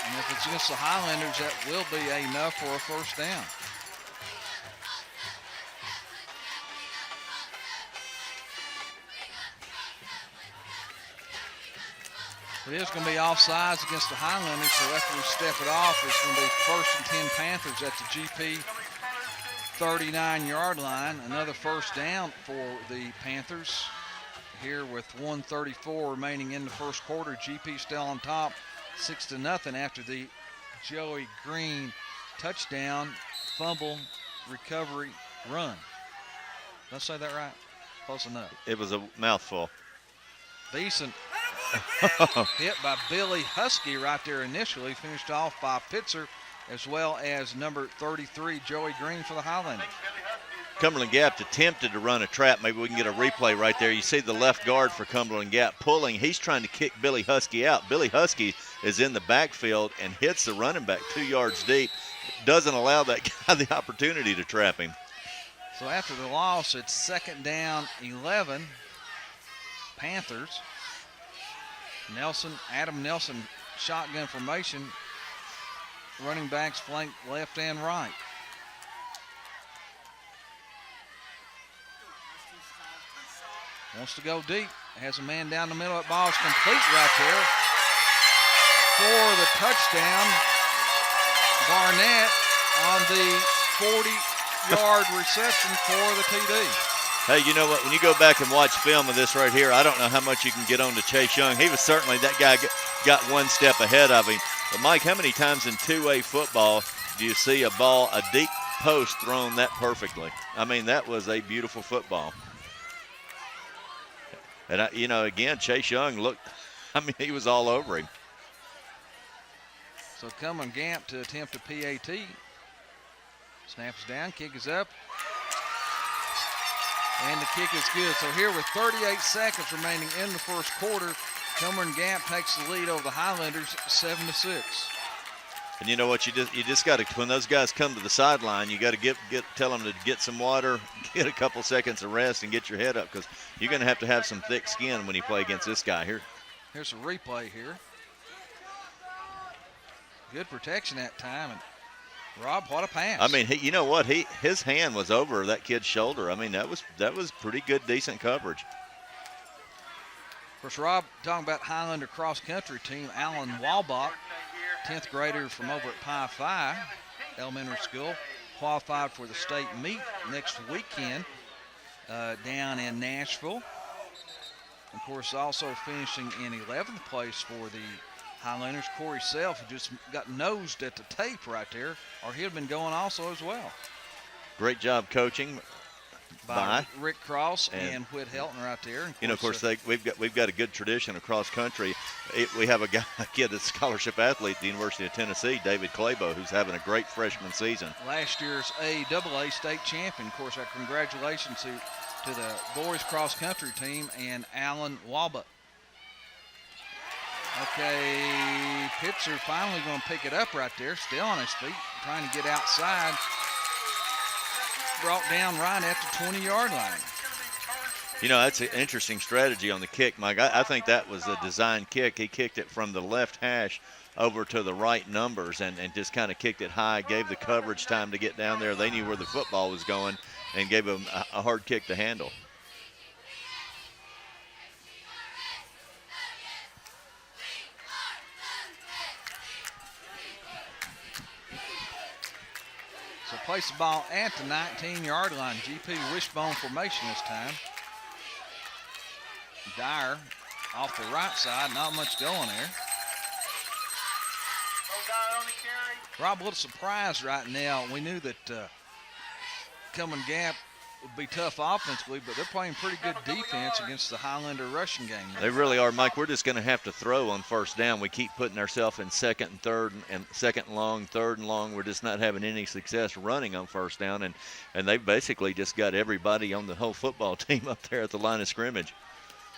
And if it's against the Highlanders, that will be enough for a first down. It is going to be offsides against the Highlanders, so after we step it off, it's going to be 1st and 10 Panthers at the GP 39-yard line. Another first down for the Panthers here with 1:34 remaining in the first quarter. GP still on top, 6-0 after the Joey Green touchdown, fumble, recovery, run. Did I say that right? Close enough. It was a mouthful. Decent hit by Billy Husky right there initially, finished off by Pitzer, as well as number 33, Joey Green for the Highlanders. Cumberland Gap attempted to run a trap. Maybe we can get a replay right there. You see the left guard for Cumberland Gap pulling. He's trying to kick Billy Husky out. Billy Husky is in the backfield and hits the running back 2 yards deep. Doesn't allow that guy the opportunity to trap him. So after the loss, it's second down, 11. Panthers. Adam Nelson, shotgun formation. Running backs flank left and right. Wants to go deep. Has a man down the middle. That ball's complete right there for the touchdown. Barnett on the 40-yard reception for the TD. Hey, you know what? When you go back and watch film of this right here, I don't know how much you can get on to Chase Young. He was certainly, that guy got one step ahead of him. But, Mike, how many times in 2A football do you see a ball, a deep post thrown that perfectly? I mean, that was a beautiful football. And, again, Chase Young looked, he was all over him. So Cumberland Gap to attempt a PAT. Snaps down, kick is up. And the kick is good. So here with 38 seconds remaining in the first quarter, Cumberland Gap takes the lead over the Highlanders 7-6. And you know what? You just got to, when those guys come to the sideline, you got to tell them to get some water, get a couple seconds of rest, and get your head up, because you're going to have some thick skin when you play against this guy here. Here's a replay here. Good protection that time. And Rob, what a pass. You know what? His hand was over that kid's shoulder. That was pretty good, decent coverage. Of course, Rob, talking about Highlander cross-country team, Alan Walbach, 10th grader from over at Pi Phi Elementary School, qualified for the state meet next weekend down in Nashville. Of course, also finishing in 11th place for the Highlanders. Corey Self, who just got nosed at the tape right there, or he'd have been going also as well. Great job coaching by Rick Cross and Whit Helton right there. And of course, we've got a good tradition across country. We have a kid that's a scholarship athlete at the University of Tennessee, David Claybo, who's having a great freshman season. Last year's AAA state champion. Of course, our congratulations to the boys cross country team and Alan Walbach. Okay, Pitzer finally going to pick it up right there, still on his feet, trying to get outside. Brought down right at the 20-yard line. That's an interesting strategy on the kick, Mike. I think that was a design kick. He kicked it from the left hash over to the right numbers and just kind of kicked it high, gave the coverage time to get down there. They knew where the football was going and gave them a hard kick to handle. So place the ball at the 19-yard line. GP wishbone formation this time. Dyer off the right side, not much going there. Rob, a little surprised right now. We knew that Cumberland Gap would be tough offensively, but they're playing pretty good defense against the Highlander rushing game. They really are, Mike. We're just going to have to throw on first down. We keep putting ourselves in second and third and second and long, third and long. We're just not having any success running on first down, and they've basically just got everybody on the whole football team up there at the line of scrimmage.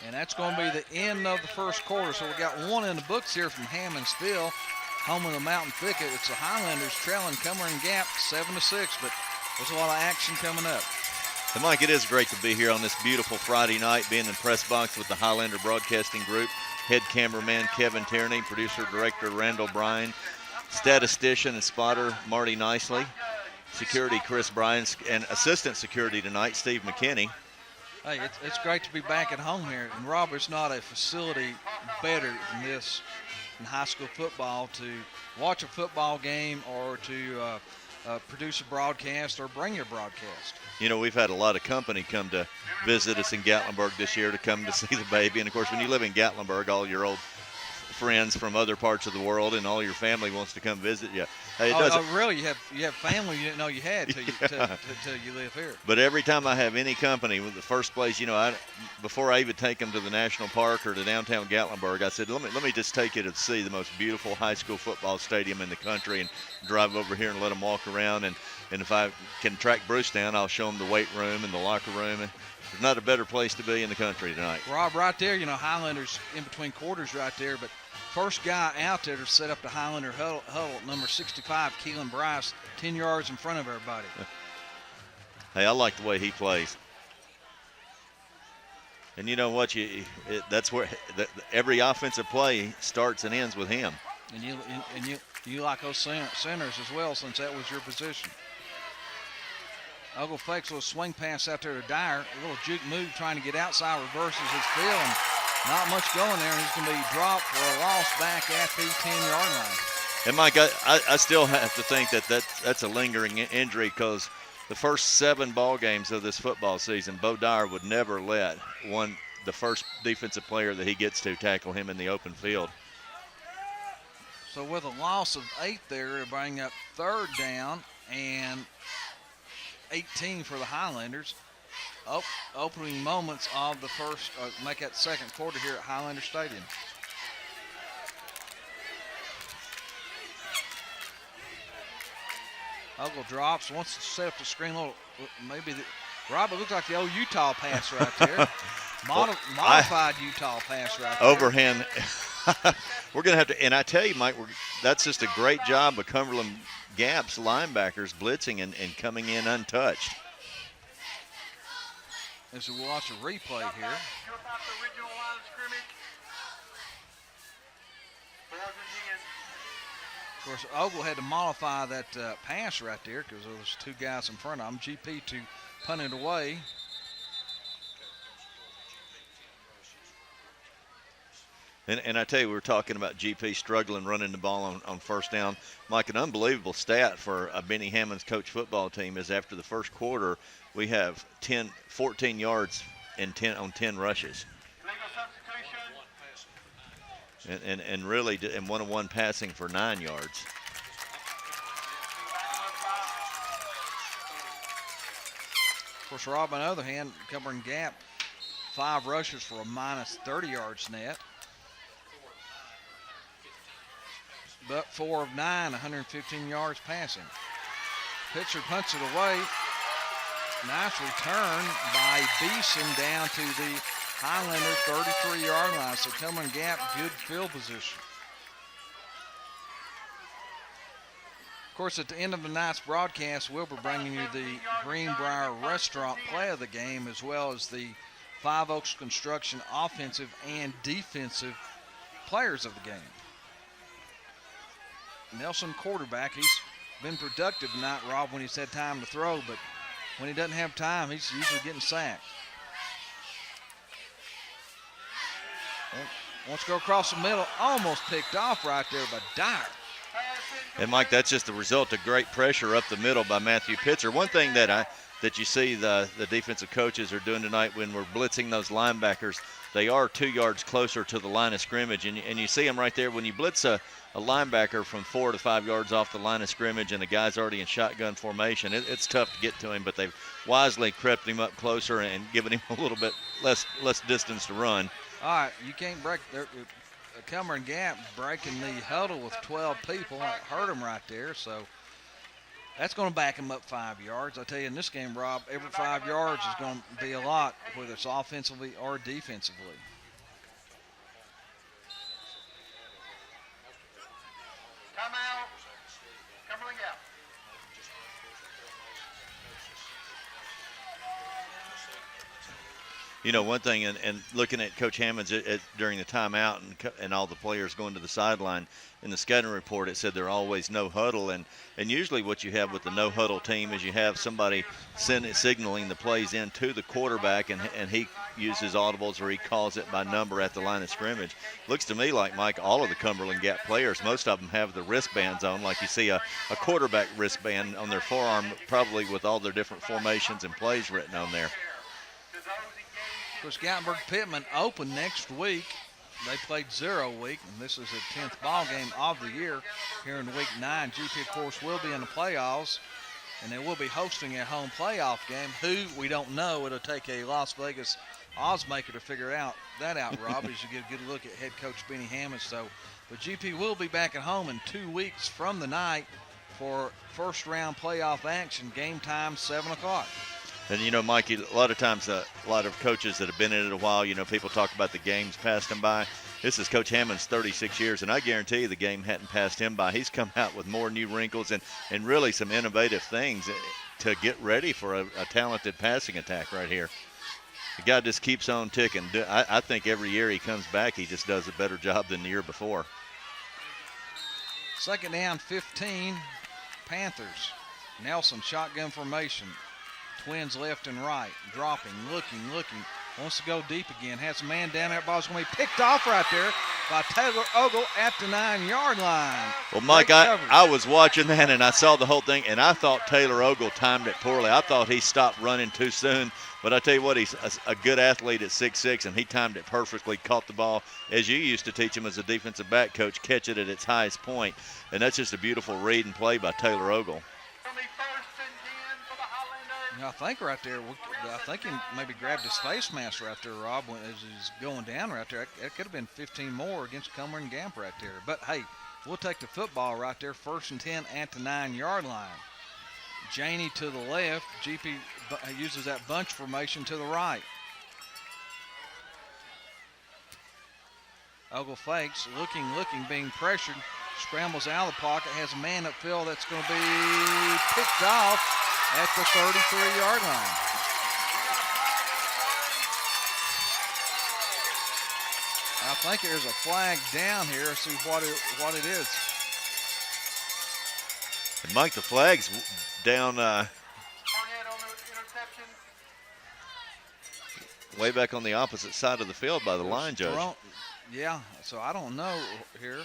And that's going to be the end of the first quarter. So we got one in the books here from Hammondsville, home of the Mountain Thicket. It's the Highlanders trailing Cumberland Gap 7-6, but there's a lot of action coming up. And Mike, it is great to be here on this beautiful Friday night, being in the press box with the Highlander Broadcasting Group, head cameraman Kevin Tierney, producer-director Randall Bryan, statistician and spotter Marty Nicely, security Chris Bryan, and assistant security tonight Steve McKinney. Hey, it's great to be back at home here. And Rob, there's not a facility better than this in high school football to watch a football game or to produce a broadcast or bring your broadcast. You know, we've had a lot of company come to visit us in Gatlinburg this year to come to see the baby. And, of course, when you live in Gatlinburg, all your old friends from other parts of the world and all your family wants to come visit you. Hey, really? You have family you didn't know you had till you live here. But every time I have any company, the first place, you know, before I even take them to the national park or to downtown Gatlinburg, I said, let me just take you to see the most beautiful high school football stadium in the country and drive over here and let them walk around. And if I can track Bruce down, I'll show them the weight room and the locker room. And there's not a better place to be in the country tonight. Rob, right there, you know, Highlanders in between quarters right there, but first guy out there to set up the Highlander huddle, number 65, Keelan Bryce, 10 yards in front of everybody. Hey, I like the way he plays. And you know what? That's where every offensive play starts and ends with him. And you like those centers as well, since that was your position. Ogle fakes a little swing pass out there to Dyer. A little juke move trying to get outside, reverses his field, and not much going there. And he's going to be dropped for a loss back at the 10-yard line. And, Mike, I still have to think that's a lingering injury, because the first 7 ball games of this football season, Bo Dyer would never let the first defensive player that he gets to tackle him in the open field. So with a loss of 8 there, to bring up third down and 18 for the Highlanders. Opening moments of the first, make that second quarter here at Highlander Stadium. Ogle drops, wants to set up the screen a little, maybe Rob, it looks like the old Utah pass right there. Modified Utah pass right there. Overhand. We're going to have to, and I tell you, Mike, that's just a great job of Cumberland Gap's linebackers blitzing and coming in untouched. As we watch a replay here. Of course, Ogle had to modify that pass right there because there was 2 guys in front of him. GP to punt it away. And I tell you, we were talking about GP struggling running the ball on first down. Mike, an unbelievable stat for a Benny Hammond's coach football team is after the first quarter, we have 14 yards on 10 rushes. And really, and 1-on-1 passing for 9 yards. Of course, Rob, on the other hand, Cumberland Gap, 5 rushes for a minus 30 yards net. But 4 of 9, 115 yards passing. Pitcher punts it away. Nice return by Beeson down to the Highlander 33-yard line. So Cumberland Gap, good field position. Of course, at the end of the night's broadcast, we'll be bringing you the Greenbrier Restaurant play of the game, as well as the Five Oaks Construction offensive and defensive players of the game. Nelson, quarterback, he's been productive tonight, Rob, when he's had time to throw, but when he doesn't have time, he's usually getting sacked. Wants to go across the middle, almost picked off right there by Dyer. And Mike, that's just the result of great pressure up the middle by Matthew Pitzer. One thing that you see the defensive coaches are doing tonight when we're blitzing those linebackers, they are 2 yards closer to the line of scrimmage, and you see them right there. When you blitz a linebacker from 4 to 5 yards off the line of scrimmage and the guy's already in shotgun formation, it's tough to get to him, but they've wisely crept him up closer and given him a little bit less distance to run. All right, you can't break Cumberland Gap breaking the huddle with 12 people. That hurt them right there, so that's going to back them up 5 yards. I tell you, in this game, Rob, every 5 yards is going to be a lot, whether it's offensively or defensively. Timeout. Cumberland Gap. You know, one thing, and looking at Coach Hammond's during the timeout and all the players going to the sideline, in the scouting report it said there are always no huddle, and usually what you have with the no huddle team is you have somebody signaling the plays in to the quarterback, and he uses audibles or he calls it by number at the line of scrimmage. Looks to me like, Mike, all of the Cumberland Gap players, most of them have the wristbands on, like you see a quarterback wristband on their forearm, probably with all their different formations and plays written on there. Of course, Gatlinburg-Pittman open next week. They played 0 week, and this is the 10th ball game of the year here in week 9. GP, of course, will be in the playoffs, and they will be hosting a home playoff game. Who, we don't know. It'll take a Las Vegas oddsmaker to figure that out, Rob, as you get a good look at head coach Benny Hammond. But GP will be back at home in 2 weeks from the night for first-round playoff action. Game time, 7 o'clock. And, you know, Mikey, a lot of times a lot of coaches that have been in it a while, you know, people talk about the games passed them by. This is Coach Hammond's 36 years, and I guarantee you the game hadn't passed him by. He's come out with more new wrinkles and really some innovative things to get ready for a talented passing attack right here. The guy just keeps on ticking. I think every year he comes back, he just does a better job than the year before. Second down, 15, Panthers. Nelson, shotgun formation. Twins left and right, dropping, looking, wants to go deep again, has a man down there, ball's going to be picked off right there by Taylor Ogle at the 9-yard line. Well, Mike, I was watching that and I saw the whole thing, and I thought Taylor Ogle timed it poorly. I thought he stopped running too soon, but I tell you what, he's a good athlete at 6'6", and he timed it perfectly, caught the ball, as you used to teach him as a defensive back coach, catch it at its highest point, and that's just a beautiful read and play by Taylor Ogle. I think right there, I think he maybe grabbed his face mask right there, Rob, as he's going down right there. It could have been 15 more against Cumberland Gap right there. But, hey, we'll take the football right there, 1st and 10 at the 9-yard line. Janey to the left. GP uses that bunch formation to the right. Ogle fakes, looking, being pressured. Scrambles out of the pocket, has a man upfield that's going to be picked off at the 33-yard line. I think there's a flag down here. Let's see what it is. And Mike, the flag's down way back on the opposite side of the field by the line judge. Yeah, so I don't know here.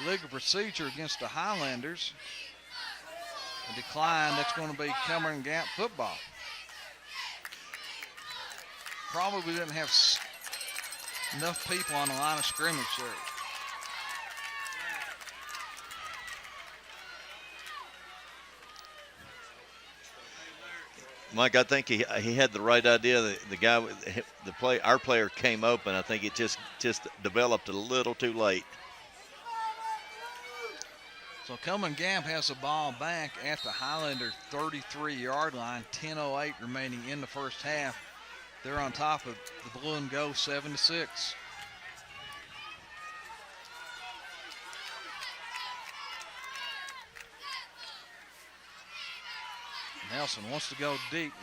Illegal procedure against the Highlanders. A decline, that's going to be Cumberland Gap football. Probably didn't have enough people on the line of scrimmage there. Mike, I think he had the right idea. Our player came open. I think it just developed a little too late. So Cumberland Gap has the ball back at the Highlander 33-yard line, 10:08 remaining in the first half. They're on top of the Blue and Gold 7-6. Nelson wants to go deep.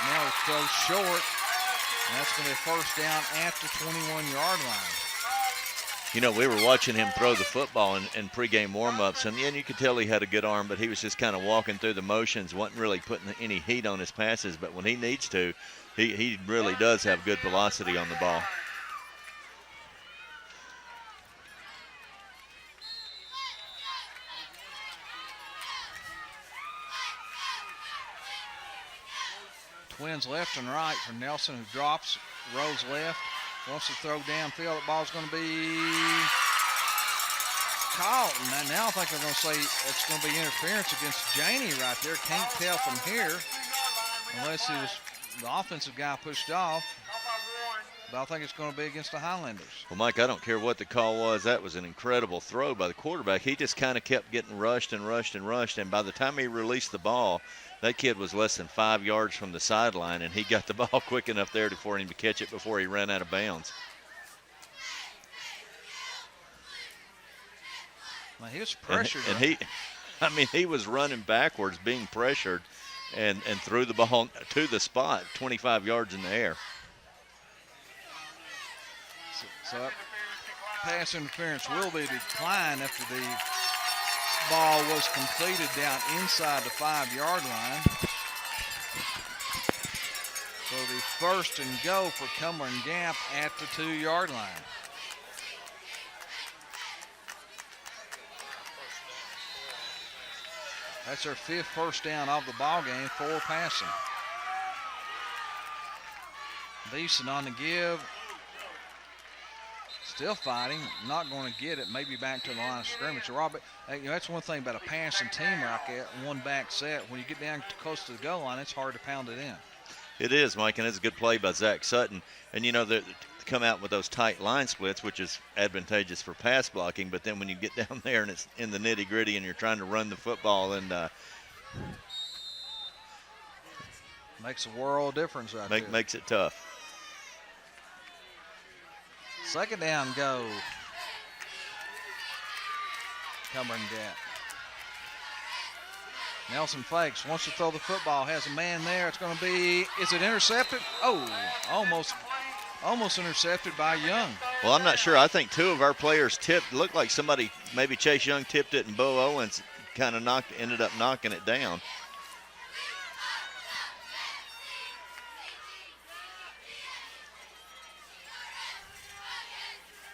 Now it goes short, and that's going to be a first down at the 21-yard line. You know, we were watching him throw the football in pregame warm-ups, and you could tell he had a good arm, but he was just kind of walking through the motions, wasn't really putting any heat on his passes. But when he needs to, he really does have good velocity on the ball. Twins left and right for Nelson, who drops, rolls left, wants to throw downfield. The ball's going to be caught. Now I think they're going to say it's going to be interference against Janey right there. Can't tell from here unless the offensive guy pushed off. But I think it's going to be against the Highlanders. Well, Mike, I don't care what the call was. That was an incredible throw by the quarterback. He just kind of kept getting rushed and rushed and rushed, and by the time he released the ball, that kid was less than 5 yards from the sideline, and he got the ball quick enough there for him to catch it before he ran out of bounds. Well, he was pressured. And he was running backwards, being pressured, and threw the ball to the spot, 25 yards in the air. So pass interference will be declined after the ball was completed down inside the 5-yard line. So the first and go for Cumberland Gap at the 2-yard line. That's their 5th first down of the ball game, 4 passing. Beeson on the give. Still fighting, not going to get it, maybe back to the line of scrimmage. So Robert, that's one thing about a passing team like that, one back set. When you get down close to the goal line, it's hard to pound it in. It is, Mike, and it's a good play by Zach Sutton. And, you know, they come out with those tight line splits, which is advantageous for pass blocking. But then when you get down there and it's in the nitty-gritty and you're trying to run the football, and makes a world of difference right there. Makes it tough. Second down go. Cumberland Gap. Nelson fakes, wants to throw the football, has a man there. It's going to be, is it intercepted? Oh, almost intercepted by Young. Well, I'm not sure. I think 2 of our players tipped. Looked like somebody, maybe Chase Young tipped it, and Bo Owens kind of ended up knocking it down.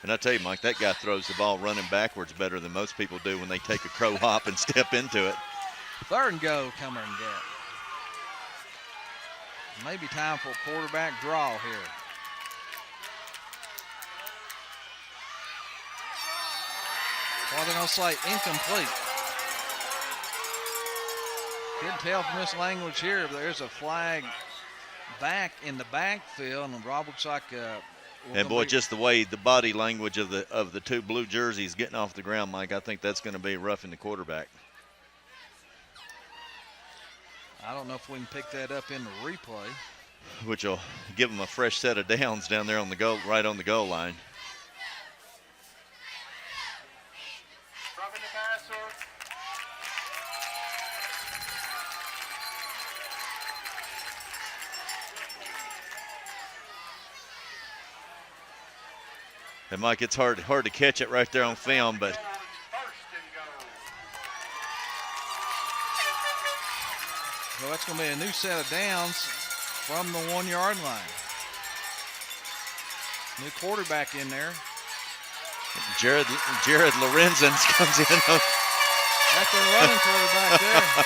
And I tell you, Mike, that guy throws the ball running backwards better than most people do when they take a crow hop and step into it. Third and go, Cumberland Gap. Maybe time for a quarterback draw here. Well, they're going to say incomplete. Couldn't tell from this language here if there's a flag back in the backfield, and Rob looks like and boy, just the way the body language of the 2 blue jerseys getting off the ground, Mike, I think that's going to be roughing the quarterback. I don't know if we can pick that up in the replay. Which will give them a fresh set of downs down there on the goal, right on the goal line. Roughing the passer. And Mike, it's hard to catch it right there on film, but so that's going to be a new set of downs from the 1-yard line. New quarterback in there. Jared Lorenzens comes in. That's the running quarterback there.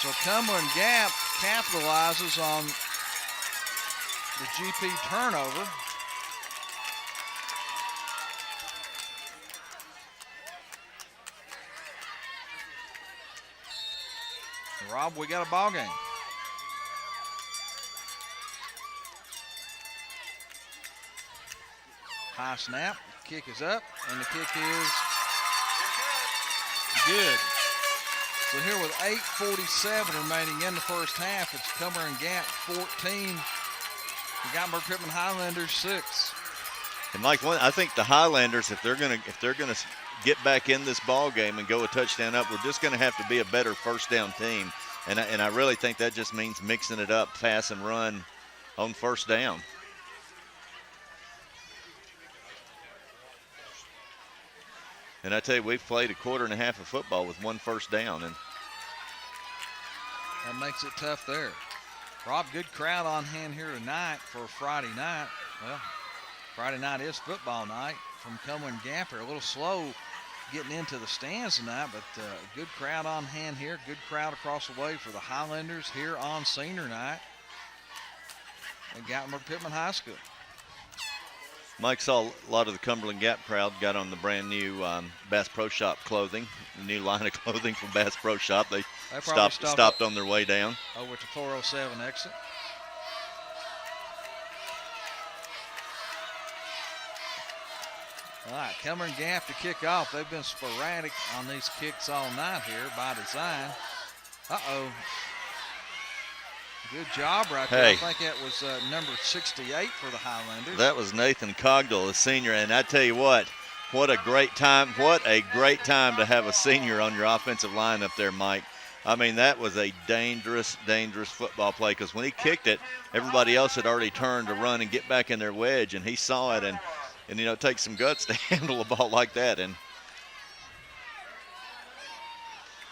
So Cumberland Gap capitalizes on the GP turnover. Rob, we got a ball game. High snap, kick is up, and the kick is good. So here with 8:47 remaining in the first half, it's Cumberland Gap 14, Gatlinburg-Pittman Highlanders 6. And Mike, I think the Highlanders, if they're gonna get back in this ball game and go a touchdown up, we're just gonna have to be a better first down team. And I really think that just means mixing it up, pass and run, on first down. And I tell you, we've played a quarter and a half of football with one first down, and that makes it tough there. Rob, good crowd on hand here tonight for Friday night. Well, Friday night is football night from Cumberland Gap. They're a little slow getting into the stands tonight, but good crowd on hand here. Good crowd across the way for the Highlanders here on senior night at Gatlinburg-Pittman High School. Mike saw a lot of the Cumberland Gap crowd got on the brand new Bass Pro Shop clothing, the new line of clothing from Bass Pro Shop. They stopped on their way down. Over to 407 exit. All right, Cumberland Gap to kick off. They've been sporadic on these kicks all night here by design. Uh-oh. Good job right there. I think that was number 68 for the Highlanders. That was Nathan Cogdell, a senior, and I tell you what a great time. What a great time to have a senior on your offensive line up there, Mike. I mean, that was a dangerous, dangerous football play, because when he kicked it, everybody else had already turned to run and get back in their wedge, and he saw it, and you know, it takes some guts to handle a ball like that. And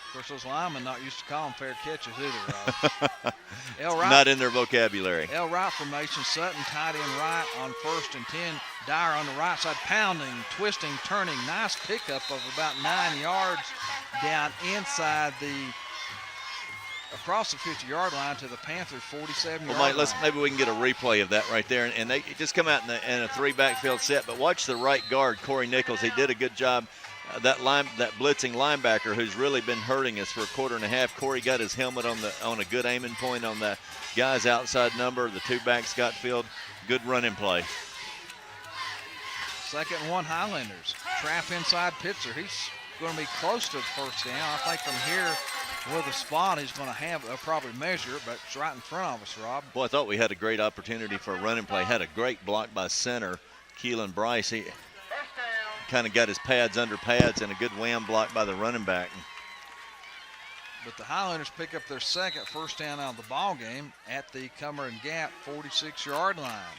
of course, those linemen not used to calling fair catches either, Rob. Not in their vocabulary. L right formation. Sutton tight end right on 1st and 10. Dyer on the right side, pounding, twisting, turning. Nice pickup of about 9 yards down inside across the 50-yard line to the Panthers' 47-yard line. Mike, maybe we can get a replay of that right there. And they just come out in a three backfield set. But watch the right guard, Corey Nichols. He did a good job. That blitzing linebacker who's really been hurting us for a quarter and a half. Corey got his helmet on a good aiming point on the guy's outside number. The two backs got filled. Good running play. 2nd and 1 Highlanders. Trap inside Pitzer. He's going to be close to the first down. I think from here with the spot he's going to have, they'll probably measure it, but it's right in front of us, Rob. Boy, I thought we had a great opportunity for a running play. Had a great block by center, Keelan Bryce. He kind of got his pads under pads, and a good wham block by the running back. But the Highlanders pick up their second first down out of the ball game at the Cumberland Gap 46-yard line.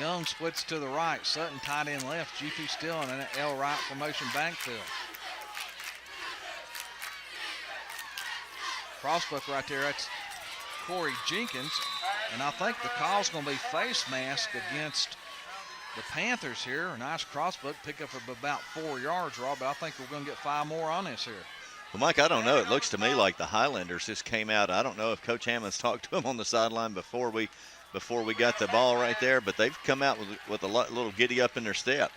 Young splits to the right. Sutton tight end left. GP still in an L right formation backfield. Crossbook right there. That's Corey Jenkins. And I think the call's going to be face mask against the Panthers here. A nice crossbook, pick up of about 4 yards, Rob, but I think we're going to get 5 more on this here. Well, Mike, I don't know. It looks to me like the Highlanders just came out. I don't know if Coach Hammond's talked to him on the sideline before we got the ball right there, but they've come out with a little giddy up in their step.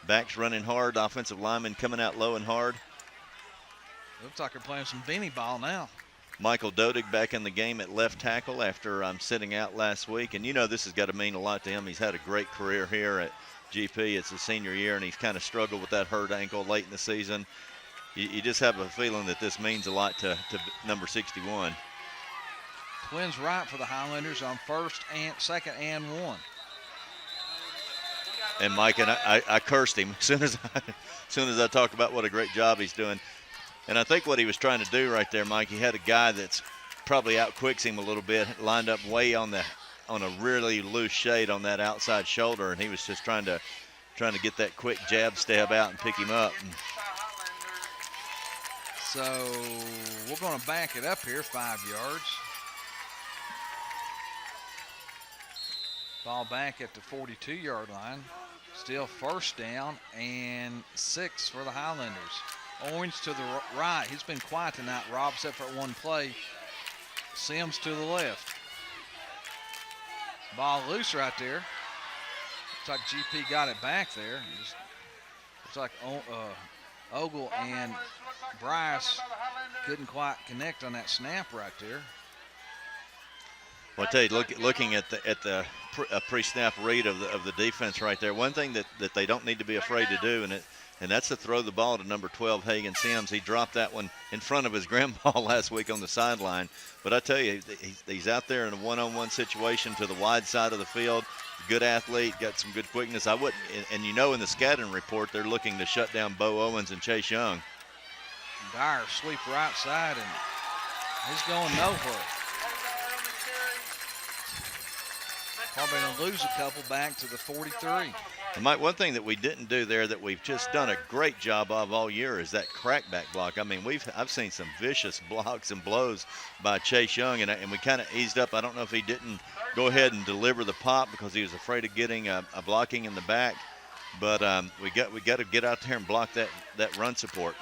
Backs running hard, offensive linemen coming out low and hard. Looks like they're playing some beanie ball now. Michael Dodig back in the game at left tackle after sitting out last week. And, you know, this has got to mean a lot to him. He's had a great career here at GP. It's his senior year, and he's kind of struggled with that hurt ankle late in the season. You just have a feeling that this means a lot to number 61. Twins right for the Highlanders on 2nd and 1. And, Mike, and I cursed him as soon as I talk about what a great job he's doing. And I think what he was trying to do right there, Mike, he had a guy that's probably out-quicks him a little bit, lined up way on a really loose shade on that outside shoulder, and he was just trying to get that quick jab stab out and pick him up. So we're going to back it up here 5 yards. Ball back at the 42-yard line. Still first down and 6 for the Highlanders. Owens to the right. He's been quiet tonight, Rob, except for one play. Sims to the left. Ball loose right there. Looks like GP got it back there. Looks like Ogle and Bryce couldn't quite connect on that snap right there. Well, I tell you, looking at the pre-snap read of the defense right there, one thing that they don't need to be afraid to do, and that's to throw the ball to number 12, Hagan Sims. He dropped that one in front of his grandpa last week on the sideline. But I tell you, he's out there in a one-on-one situation to the wide side of the field. Good athlete, got some good quickness. And you know, in the scouting report, they're looking to shut down Bo Owens and Chase Young. Dyer sweep right side, and he's going nowhere. Probably going to lose a couple back to the 43. And Mike, one thing that we didn't do there that we've just done a great job of all year is that crackback block. I mean, I've seen some vicious blocks and blows by Chase Young, and we kind of eased up. I don't know if he didn't go ahead and deliver the pop because he was afraid of getting a blocking in the back, but we got to get out there and block that run support.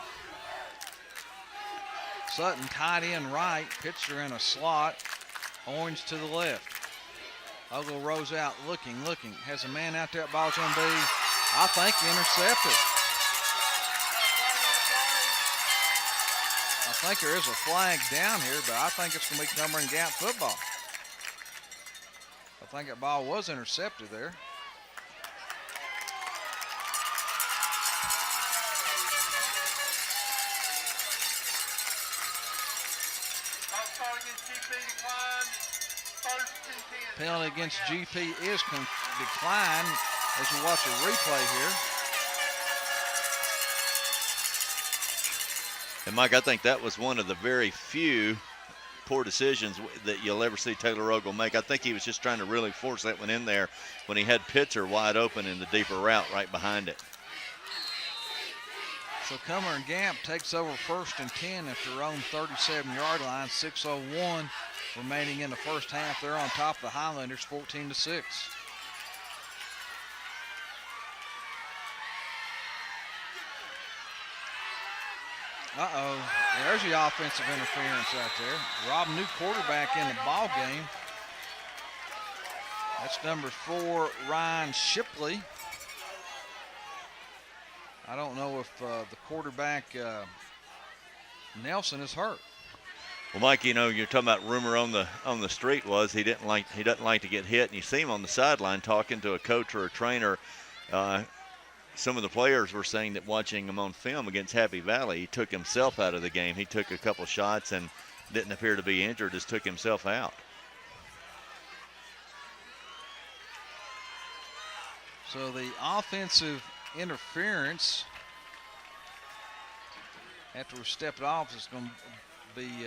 Sutton tight end right, Pitcher in a slot, Orange to the left. Ogle rolls out, looking, has a man out there. Ball's going to be, I think, intercepted. I think there is a flag down here, but I think it's going to be Cumberland Gap football. I think that ball was intercepted there. Penalty against GP is declined as we watch a replay here. And Mike, I think that was one of the very few poor decisions that you'll ever see Taylor Ogle make. I think he was just trying to really force that one in there when he had Pitzer wide open in the deeper route right behind it. So Cumberland Gap takes over 1st and 10 at their own 37-yard line, 6:01 remaining in the first half. They're on top of the Highlanders, 14-6. There's the offensive interference right there. Rob, new quarterback in the ball game. That's number 4, Ryan Shipley. I don't know if the quarterback, Nelson, is hurt. Well, Mike, you know, you're talking about rumor on the street was he doesn't like to get hit, and you see him on the sideline talking to a coach or a trainer. Some of the players were saying that watching him on film against Happy Valley, he took himself out of the game. He took a couple shots and didn't appear to be injured, just took himself out. So the offensive interference, after we stepped off, is going to be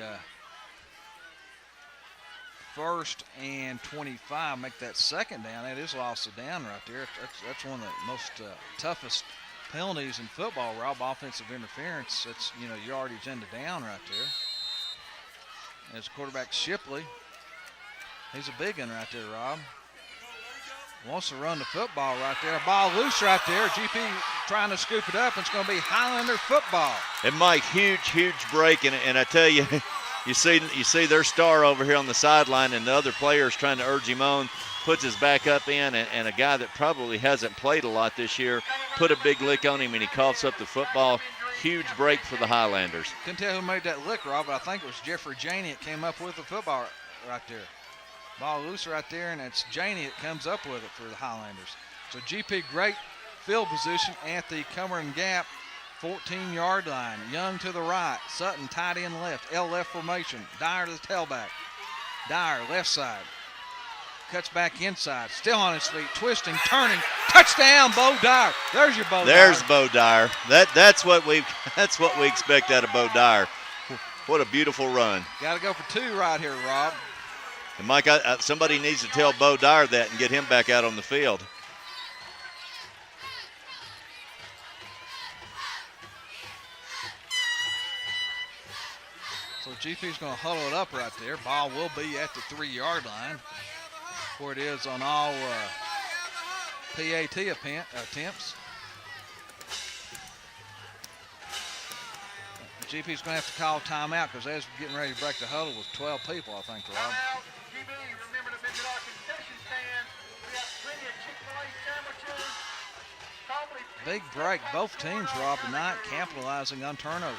1st and 25. Make that 2nd down. That is loss of down right there. That's one of the most toughest penalties in football, Rob. Offensive interference. That's, you know, yardage into down right there. As quarterback Shipley, he's a big one right there, Rob. Wants to run the football right there. Ball loose right there. GP trying to scoop it up. It's going to be Highlander football. And Mike, huge break, and I tell you, you see their star over here on the sideline, and the other players trying to urge him on. Puts his back up in, and a guy that probably hasn't played a lot this year put a big lick on him, and he coughs up the football. Huge break for the Highlanders. Couldn't tell who made that lick, Rob, but I think it was Jeffrey Janey that came up with the football right there. Ball loose right there, and it's Janey that comes up with it for the Highlanders. So GP, great field position at the Cumberland Gap 14-yard line. Young to the right, Sutton tight end left, left formation. Dyer to the tailback. Dyer left side, cuts back inside, still on his feet, twisting, turning, touchdown, Bo Dyer. There's your Bo Dyer. There's Bo Dyer. That's what we expect out of Bo Dyer. What a beautiful run. Got to go for 2 right here, Rob. And Mike, somebody needs to tell Bo Dyer that and get him back out on the field. So GP's going to huddle it up right there. Ball will be at the 3-yard line, where it is on all PAT attempts. GP's going to have to call timeout because they're getting ready to break the huddle with 12 people, I think, Rob. Remember to visit our concession stand. We have plenty of Chick-fil-A sandwiches. Big break. Both teams, Rob, tonight capitalizing on turnovers.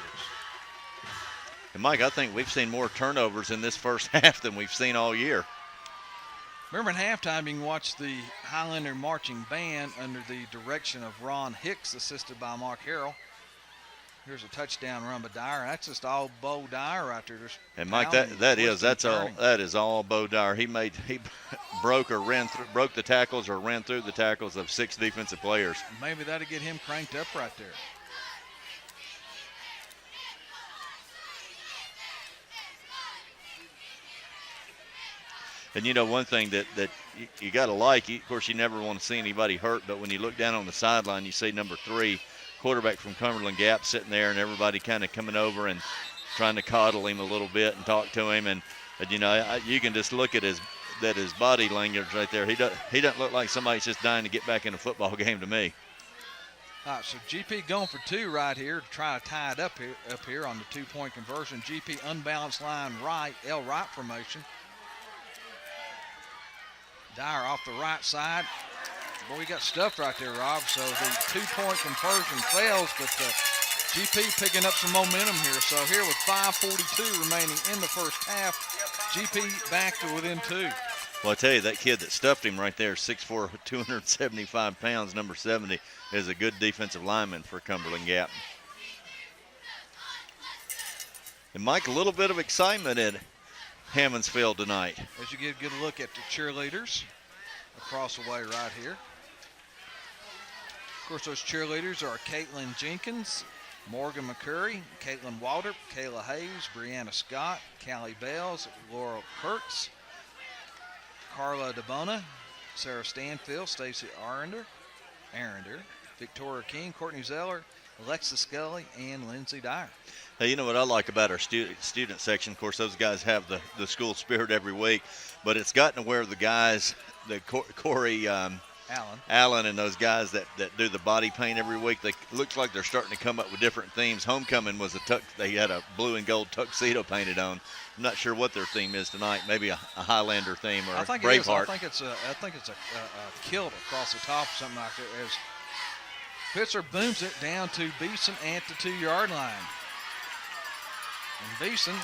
And Mike, I think we've seen more turnovers in this first half than we've seen all year. Remember, at halftime, you can watch the Highlander marching band under the direction of Ron Hicks, assisted by Mark Harrell. Here's a touchdown run by Dyer. That's just all Bo Dyer right there. And Mike, that is all Bo Dyer. He broke the tackles or ran through the tackles of 6 defensive players. Maybe that'll get him cranked up right there. And you know, one thing that you got to like, of course, you never want to see anybody hurt, but when you look down on the sideline, you see number 3, quarterback from Cumberland Gap, sitting there, and everybody kind of coming over and trying to coddle him a little bit and talk to him. And you know, you can just look at his body language right there. He doesn't look like somebody's just dying to get back in a football game to me. All right, so GP going for 2 right here to try to tie it up here on the 2-point conversion. GP unbalanced line right, L right formation. Dyer off the right side. Boy, we got stuffed right there, Rob. So the 2-point conversion fails, but GP picking up some momentum here. So here with 5:42 remaining in the first half, GP back to within 2. Well, I tell you, that kid that stuffed him right there, 6'4", 275 pounds, number 70, is a good defensive lineman for Cumberland Gap. And, Mike, a little bit of excitement at Hammondsville tonight. As you get a good look at the cheerleaders across the way right here. Of course, those cheerleaders are Caitlin Jenkins, Morgan McCurry, Caitlin Walter, Kayla Hayes, Brianna Scott, Callie Bales, Laurel Kurtz, Carla DeBona, Sarah Stanfield, Stacy Arender, Victoria King, Courtney Zeller, Alexa Scully, and Lindsay Dyer. Hey, you know what I like about our student section? Of course, those guys have the school spirit every week, but it's gotten to where the guys, Corey Allen and those guys that do the body paint every week, they looks like they're starting to come up with different themes. Homecoming was they had a blue and gold tuxedo painted on. I'm not sure what their theme is tonight. Maybe a Highlander theme or a Braveheart. I think it's a kilt across the top or something like that. As Pitzer booms it down to Beeson at the 2-yard line. And Beeson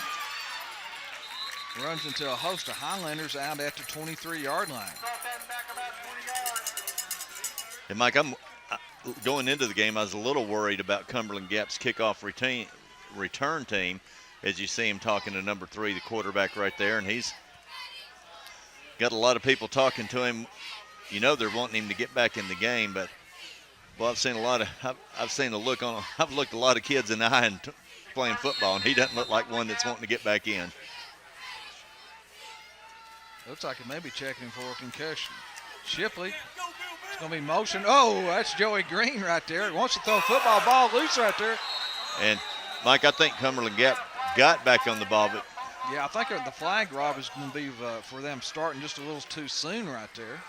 runs into a host of Highlanders out at the 23-yard line. And, Mike, I'm going into the game, I was a little worried about Cumberland Gap's kickoff return team, as you see him talking to number 3, the quarterback right there, and he's got a lot of people talking to him. You know they're wanting him to get back in the game, but well, I've looked a lot of kids in the eye and playing football, and he doesn't look like one that's wanting to get back in. Looks like he may be checking for a concussion. Shipley, it's going to be motion. Oh, that's Joey Green right there. He wants to throw a football ball loose right there. And, Mike, I think Cumberland Gap got back on the ball, but yeah, I think the flag, Rob, is going to be for them starting just a little too soon right there.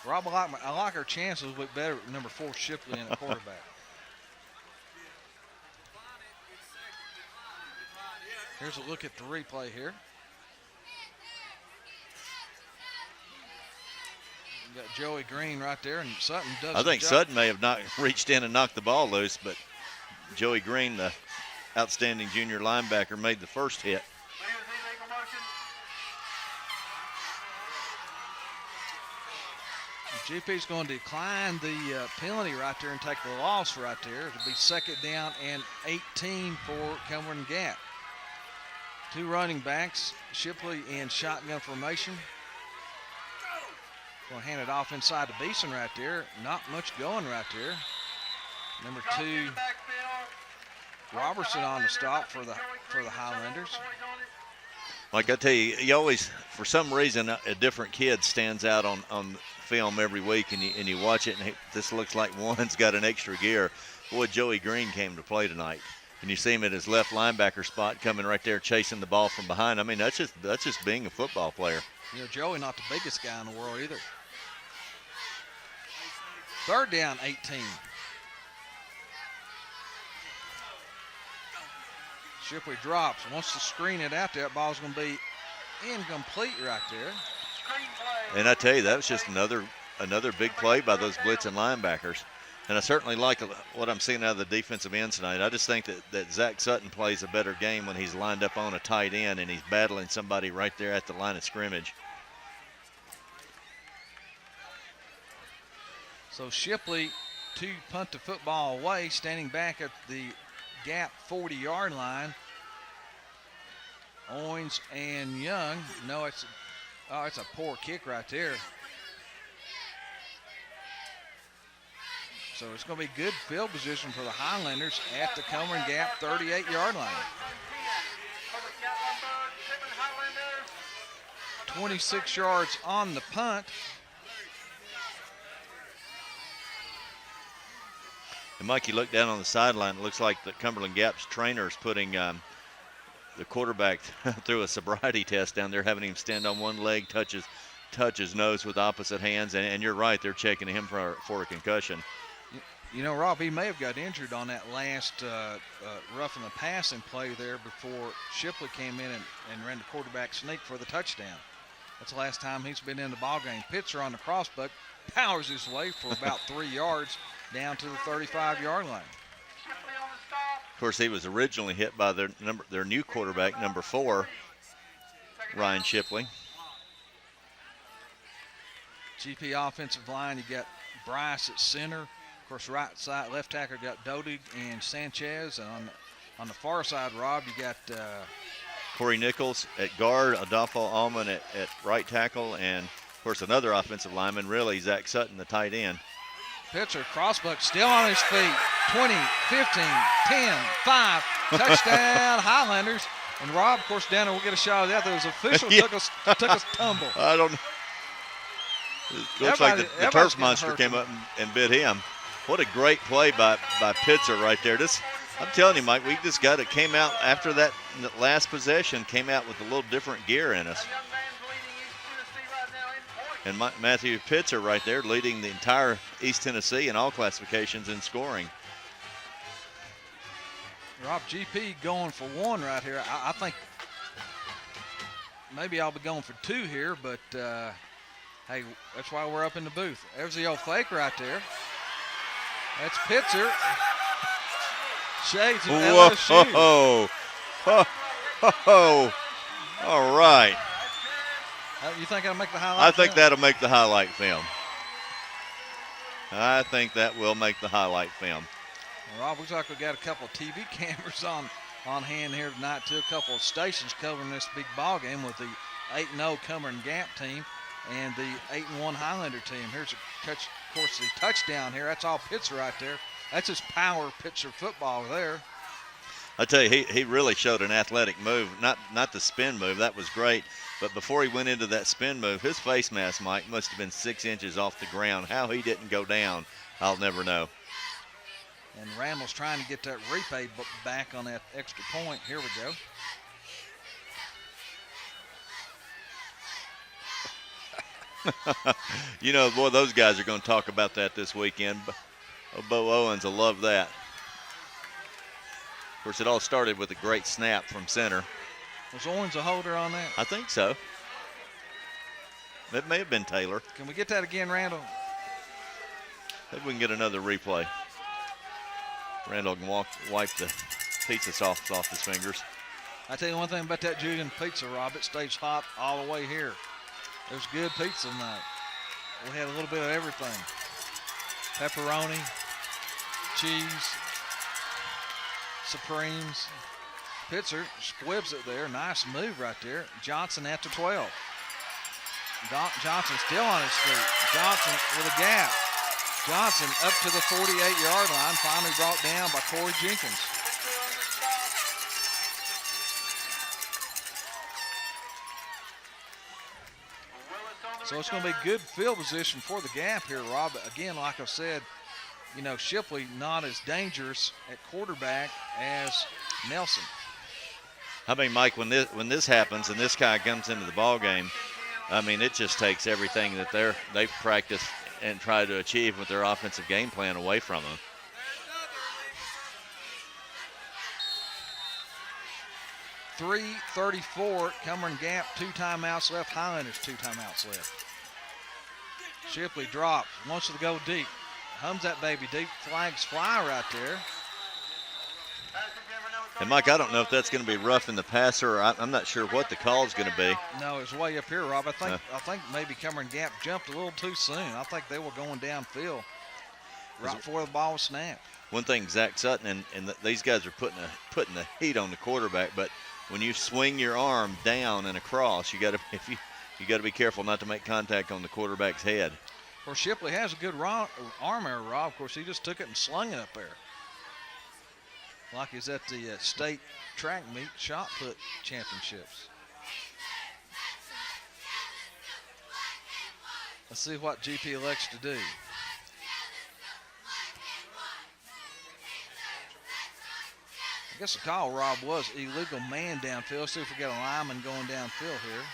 Rob, I like our chances a little bit better with number 4, Shipley, and a quarterback. Here's a look at the replay here. You got Joey Green right there, and Sutton does. I think Sutton may have not reached in and knocked the ball loose, but Joey Green, the outstanding junior linebacker, made the first hit. GP's going to decline the penalty right there and take the loss right there. It'll be 2nd down and 18 for Cumberland Gap. 2 running backs, Shipley in shotgun formation. Going to hand it off inside to Beeson right there. Not much going right there. Number 2, Robertson on the stop for the Highlanders. Like I tell you, you always, for some reason, a different kid stands out on film every week, and you watch it, and this looks like one's got an extra gear. Boy, Joey Green came to play tonight, and you see him at his left linebacker spot coming right there chasing the ball from behind. I mean, that's just being a football player. You know, Joey not the biggest guy in the world either. 3rd down, 18. Shipley drops, wants to screen it out there. That ball's going to be incomplete right there. And I tell you, that was just another big play by those blitzing linebackers. And I certainly like what I'm seeing out of the defensive ends tonight. I just think that Zach Sutton plays a better game when he's lined up on a tight end and he's battling somebody right there at the line of scrimmage. So Shipley to punt the football away, standing back at the Gap 40-yard line. Owens and Young. No, it's a poor kick right there. So it's going to be good field position for the Highlanders at the Cumberland Gap 38-yard line. 26 yards on the punt. And Mike, you look down on the sideline, it looks like the Cumberland Gap's trainer is putting the quarterback through a sobriety test down there, having him stand on one leg, touch his nose with opposite hands, and you're right, they're checking him for a concussion. You know, Rob, he may have got injured on that last roughing the passing play there before Shipley came in and ran the quarterback sneak for the touchdown. That's the last time he's been in the ballgame. Pitzer on the crossbuck powers his way for about 3 yards down to the 35-yard line. Of course, he was originally hit by their new quarterback, number 4, Ryan Shipley. GP offensive line, you got Bryce at center. Of course, right side, left tackle got Dodig and Sanchez. And on the far side, Rob, you got Corey Nichols at guard, Adolfo Allman at right tackle, and, of course, another offensive lineman, really, Zach Sutton, the tight end. Pitcher, crossbuck, still on his feet. 20, 15, 10, 5, touchdown, Highlanders. And Rob, of course, down there, we'll get a shot of that. Those officials Yeah. took us tumble. I don't know. It looks like the turf monster came up and bit him. What a great play by Pitzer right there. I'm telling you, Mike, we just got it. Came out after that last possession, came out with a little different gear in us. And Matthew Pitzer right there leading the entire East Tennessee in all classifications in scoring. Rob, GP going for 1 right here. I think maybe I'll be going for 2 here, but hey, that's why we're up in the booth. There's the old fake right there. That's Pitzer. Shades of LSU. Whoa. All right. You think that'll make the highlight? I think that'll make the highlight film. I think that will make the highlight film. Well, Rob, looks like we got a couple of TV cameras on hand here tonight, too. A couple of stations covering this big ball game with the 8-0 Cumberland Gap team and the 8-1 Highlander team. Here's, of course, the touchdown here. That's all Pitzer right there. That's his power Pitzer football there. I tell you, he really showed an athletic move. Not the spin move. That was great. But before he went into that spin move, his face mask, Mike, must have been 6 inches off the ground. How he didn't go down, I'll never know. And Randall's trying to get that repay back on that extra point. Here we go. You know, boy, those guys are going to talk about that this weekend. Bo Owens will love that. Of course, it all started with a great snap from center. Was Owens a holder on that? I think so. It may have been Taylor. Can we get that again, Randall? Maybe we can get another replay. Randall can wipe the pizza sauce off his fingers. I tell you one thing about that Julian pizza, Rob. It stays hot all the way here. There's good pizza tonight. We had a little bit of everything. Pepperoni, cheese, Supremes. Pitzer squibs it there. Nice move right there. Johnson at the 12. Johnson still on his feet. Johnson with a gap. Johnson up to the 48-yard line, finally brought down by Corey Jenkins. So it's going to be good field position for the Gap here, Rob. Again, like I said, you know, Shipley not as dangerous at quarterback as Nelson. I mean, Mike, when this happens and this guy comes into the ball game, I mean, it just takes everything that they've practiced and tried to achieve with their offensive game plan away from them. .334, Cumberland Gap, 2 timeouts left. Highlanders 2 timeouts left. Shipley drops, wants to go deep. Hums that baby deep. Flags fly right there. And, Mike, I don't know if that's going to be rough in the passer. I'm not sure what the call is going to be. No, it's way up here, Rob. I think maybe Cumberland Gap jumped a little too soon. I think they were going downfield right before the ball was snapped. One thing, Zach Sutton and these guys are putting the heat on the quarterback, but when you swing your arm down and across, you got to be careful not to make contact on the quarterback's head. Of course, Shipley has a good arm there, Rob. Of course, he just took it and slung it up there. Like he's at the state track meet shot put championships. Let's see what GP elects to do. I guess the call, Rob, was illegal man downfield. See if we got a lineman going downfield here.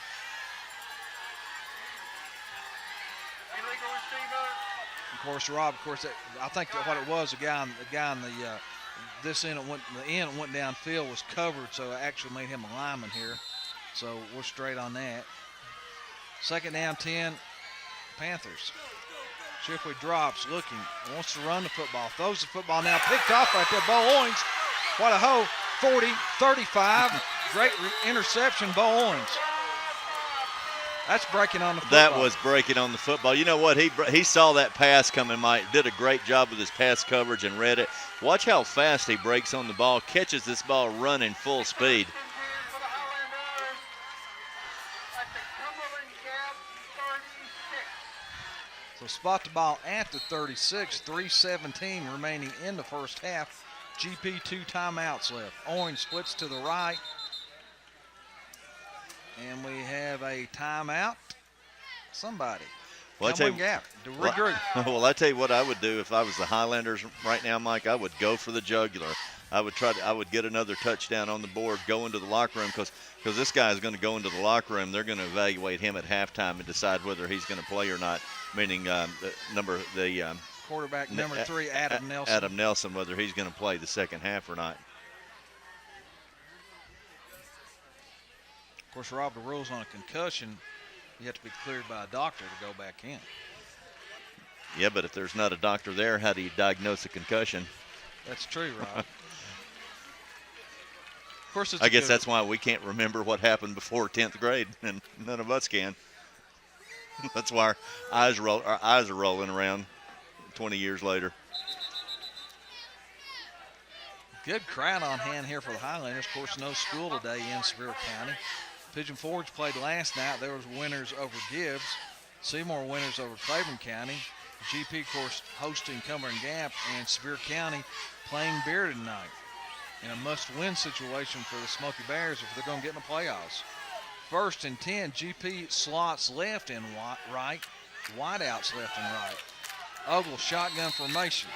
Illegal receiver. Of course, Rob. Of course, I think that what it was, the guy in the this end went downfield was covered, so it actually made him a lineman here. So we're straight on that. Second down, 10. Panthers. Shipley drops, looking, wants to run the football, throws the football now, picked off right there. Bo Owens. What a hoe. 40, 35. Great interception, Bo Owens. That's breaking on the football. That was breaking on the football. You know what? He saw that pass coming, Mike. Did a great job with his pass coverage and read it. Watch how fast he breaks on the ball, catches this ball running full speed. For the Highlanders at the Cumberland Gap 36. So spot the ball at the 36, 3:17 remaining in the first half. GP 2 timeouts left. Orange splits to the right. And we have a timeout. Somebody. Well, Cumberland Gap to regroup. Well, I tell you what I would do if I was the Highlanders right now, Mike. I would go for the jugular. I would get another touchdown on the board, go into the locker room because this guy is going to go into the locker room. They're going to evaluate him at halftime and decide whether he's going to play or not. Meaning Quarterback number 3, Adam Nelson. Adam Nelson, whether he's going to play the second half or not. Of course, Rob, the rules on a concussion, you have to be cleared by a doctor to go back in. Yeah, but if there's not a doctor there, how do you diagnose a concussion? That's true, Rob. Of course, I guess that's why we can't remember what happened before 10th grade, and none of us can. That's why our eyes are rolling around 20 years later. Good crowd on hand here for the Highlanders. Of course, no school today in Sevier County. Pigeon Forge played last night. There was winners over Gibbs. Seymour winners over Claiborne County. GP, of course, hosting Cumberland Gap, and Sevier County playing Beard tonight in a must-win situation for the Smoky Bears if they're going to get in the playoffs. First and 10, GP slots left and right, wideouts left and right. Ogle shotgun formation.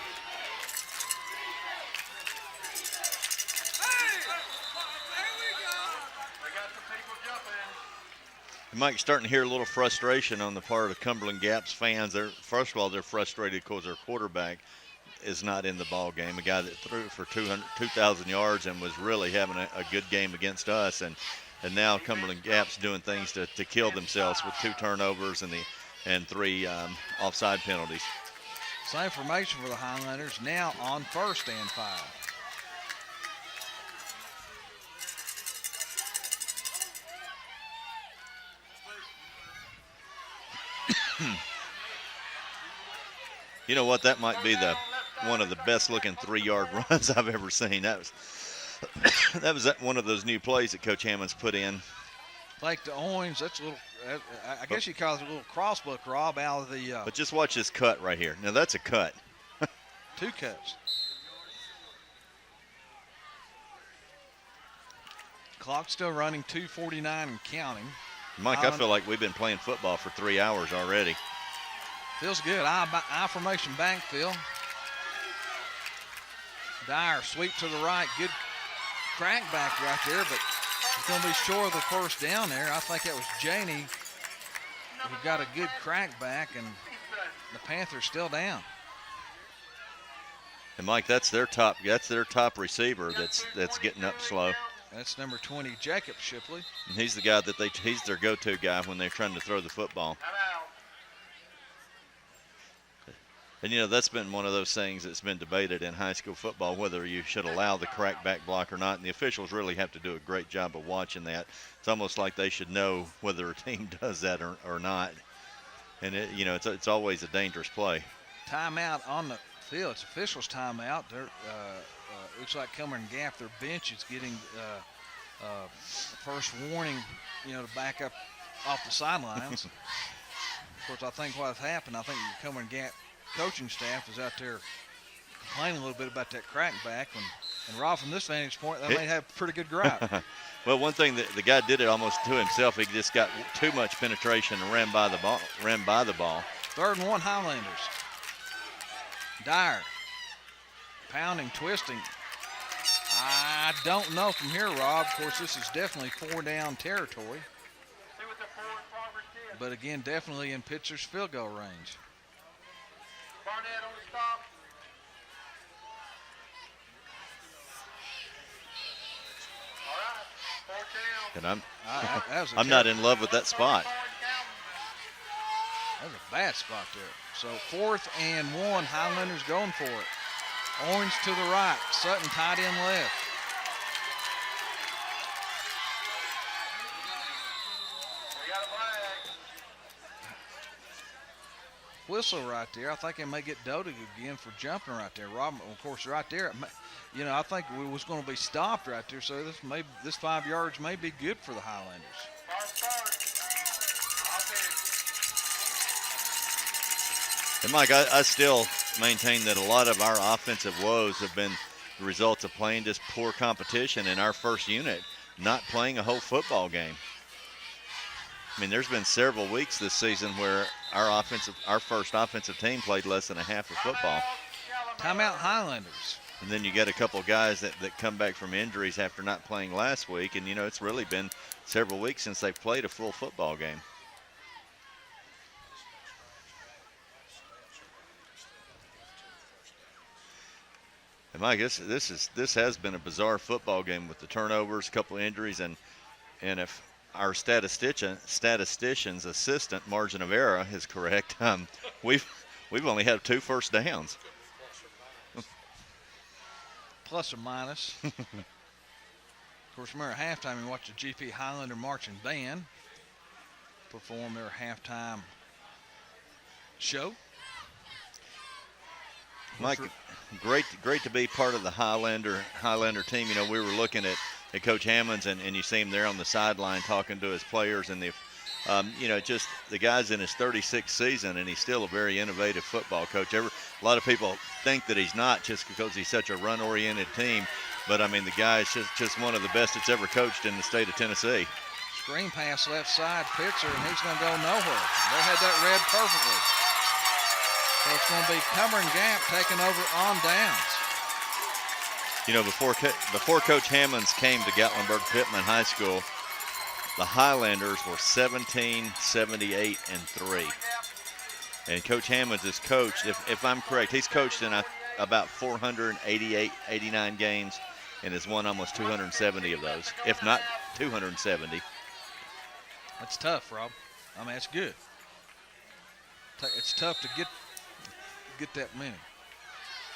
You might be starting to hear a little frustration on the part of Cumberland Gap's fans. First of all, they're frustrated because their quarterback is not in the ball game. A guy that threw for 2,000 yards and was really having a good game against us. And now Cumberland Gap's doing things to kill themselves with 2 turnovers and 3 offside penalties. Same formation for the Highlanders now on 1st and 5. You know what? That might be one of the best looking 3-yard runs I've ever seen. That was one of those new plays that Coach Hammond's put in. Like the Orange, that's a little. I guess you call it a little crossbook, Rob, out of the. But just watch this cut right here. Now that's a cut. 2 cuts. Clock still running, 2:49 and counting. Mike, I feel like we've been playing football for 3 hours already. Feels good. I formation backfield. Dyer sweep to the right. Good crack back right there, but he's going to be short of the first down there. I think that was Janey who got a good crack back, and the Panthers still down. And Mike, that's their top receiver that's getting up slow. That's number 20, Jacob Shipley. And he's the guy he's their go-to guy when they're trying to throw the football. And, you know, that's been one of those things that's been debated in high school football, whether you should allow the crackback block or not. And the officials really have to do a great job of watching that. It's almost like they should know whether a team does that or not. And, it's always a dangerous play. Timeout on the field. It's officials' timeout. Looks like Cumberland Gap, their bench is getting first warning, to back up off the sidelines. Of course, I think what has happened, I think the Cumberland Gap coaching staff is out there complaining a little bit about that crackback And Rob, from this vantage point, they may have a pretty good gripe. Well, one thing that the guy did it almost to himself. He just got too much penetration and ran by the ball. 3rd and 1 Highlanders. Dyer pounding, twisting. I don't know from here, Rob. Of course, this is definitely 4-down territory. See what the forward progress did. But again, definitely in pitcher's field goal range. Barnett on the stop. All right, 4th down. And That was I'm not in love with that spot. That was a bad spot there. So 4th and 1, Highlanders going for it. Orange to the right, Sutton tight end left. We got a flag. Whistle right there. I think they may get Dodig again for jumping right there. Rob, of course, right there. I think we was going to be stopped right there. So this 5 yards may be good for the Highlanders. And Mike, I still maintain that a lot of our offensive woes have been the results of playing just poor competition in our first unit, not playing a whole football game. I mean, there's been several weeks this season where our first offensive team played less than a half of football. Timeout Highlanders. And then you get a couple guys that come back from injuries after not playing last week, and it's really been several weeks since they've played a full football game. And Mike, this has been a bizarre football game with the turnovers, a couple of injuries, and if our statistician's assistant margin of error is correct, we've only had 2 first downs. Plus or minus. Of course, remember at halftime, you watched the GP Highlander Marching Band perform their halftime show. Mike, great to be part of the Highlander team. We were looking at Coach Hammonds, and you see him there on the sideline talking to his players, and just the guy's in his 36th season, and he's still a very innovative football coach. A lot of people think that he's not just because he's such a run-oriented team, but I mean the guy is just one of the best that's ever coached in the state of Tennessee. Screen pass left side, pitcher, and he's going to go nowhere. They had that read perfectly. So it's going to be Cumberland Gap taking over on downs. Before Coach Hammonds came to Gatlinburg-Pittman High School, the Highlanders were 17, 78, and 3. And Coach Hammonds has coached, if I'm correct, he's coached in about 488, 89 games and has won almost 270 of those, if not 270. That's tough, Rob. I mean, that's good. It's tough to get that many.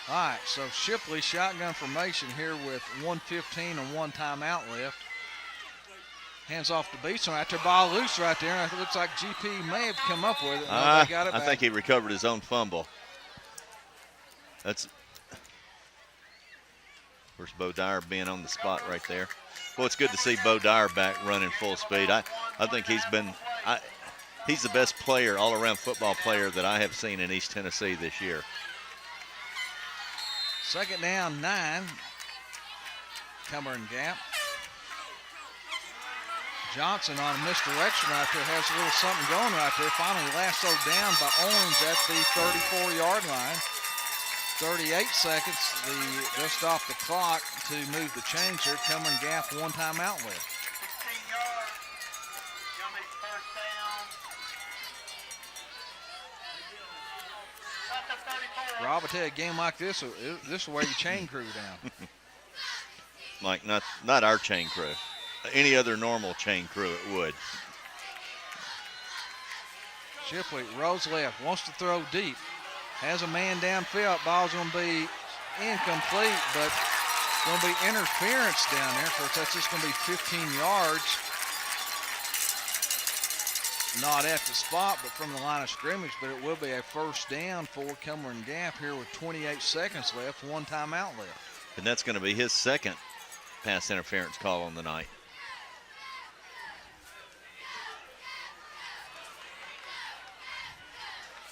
All right, so Shipley shotgun formation here with 1:15 and 1 timeout left. Hands off to Beeson right there, ball loose right there. And it looks like GP may have come up with it. No, they got it back. I think he recovered his own fumble. Of course, Bo Dyer being on the spot right there. Well, it's good to see Bo Dyer back running full speed. I think he's the best player, all-around football player that I have seen in East Tennessee this year. 2nd down, 9. Cumberland Gap. Johnson on a misdirection right there has a little something going right there. Finally lassoed down by Owens at the 34-yard line. 38 seconds. They'll stop the clock to move the change here. Cumberland Gap 1 timeout left. 16 yards. Gonna be 1st down. That's a 34. Rob, I tell you, a game like this is where you chain crew down. Mike, not our chain crew. Any other normal chain crew, it would. Shipley rolls left, wants to throw deep. Has a man downfield. Ball's going to be incomplete, but going to be interference down there. Of course, that's just going to be 15 yards. Not at the spot, but from the line of scrimmage. But it will be a 1st down for Cumberland Gap here with 28 seconds left, 1 timeout left. And that's going to be his 2nd pass interference call on the night.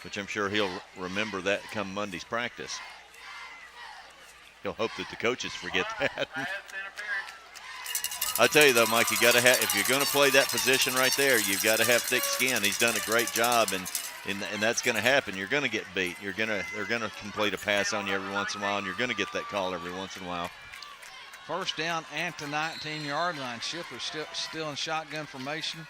Which I'm sure he'll remember that come Monday's practice. he'll hope that the coaches forget that. Pass interference. I tell you though, Mike, you got to have, if you're going to play that position right there, you've got to have thick skin. He's done a great job, and that's going to happen. You're going to get beat. They're going to complete a pass on you every once in a while, and you're going to get that call every once in a while. First down at the 19-yard line. Shipley's still in shotgun formation.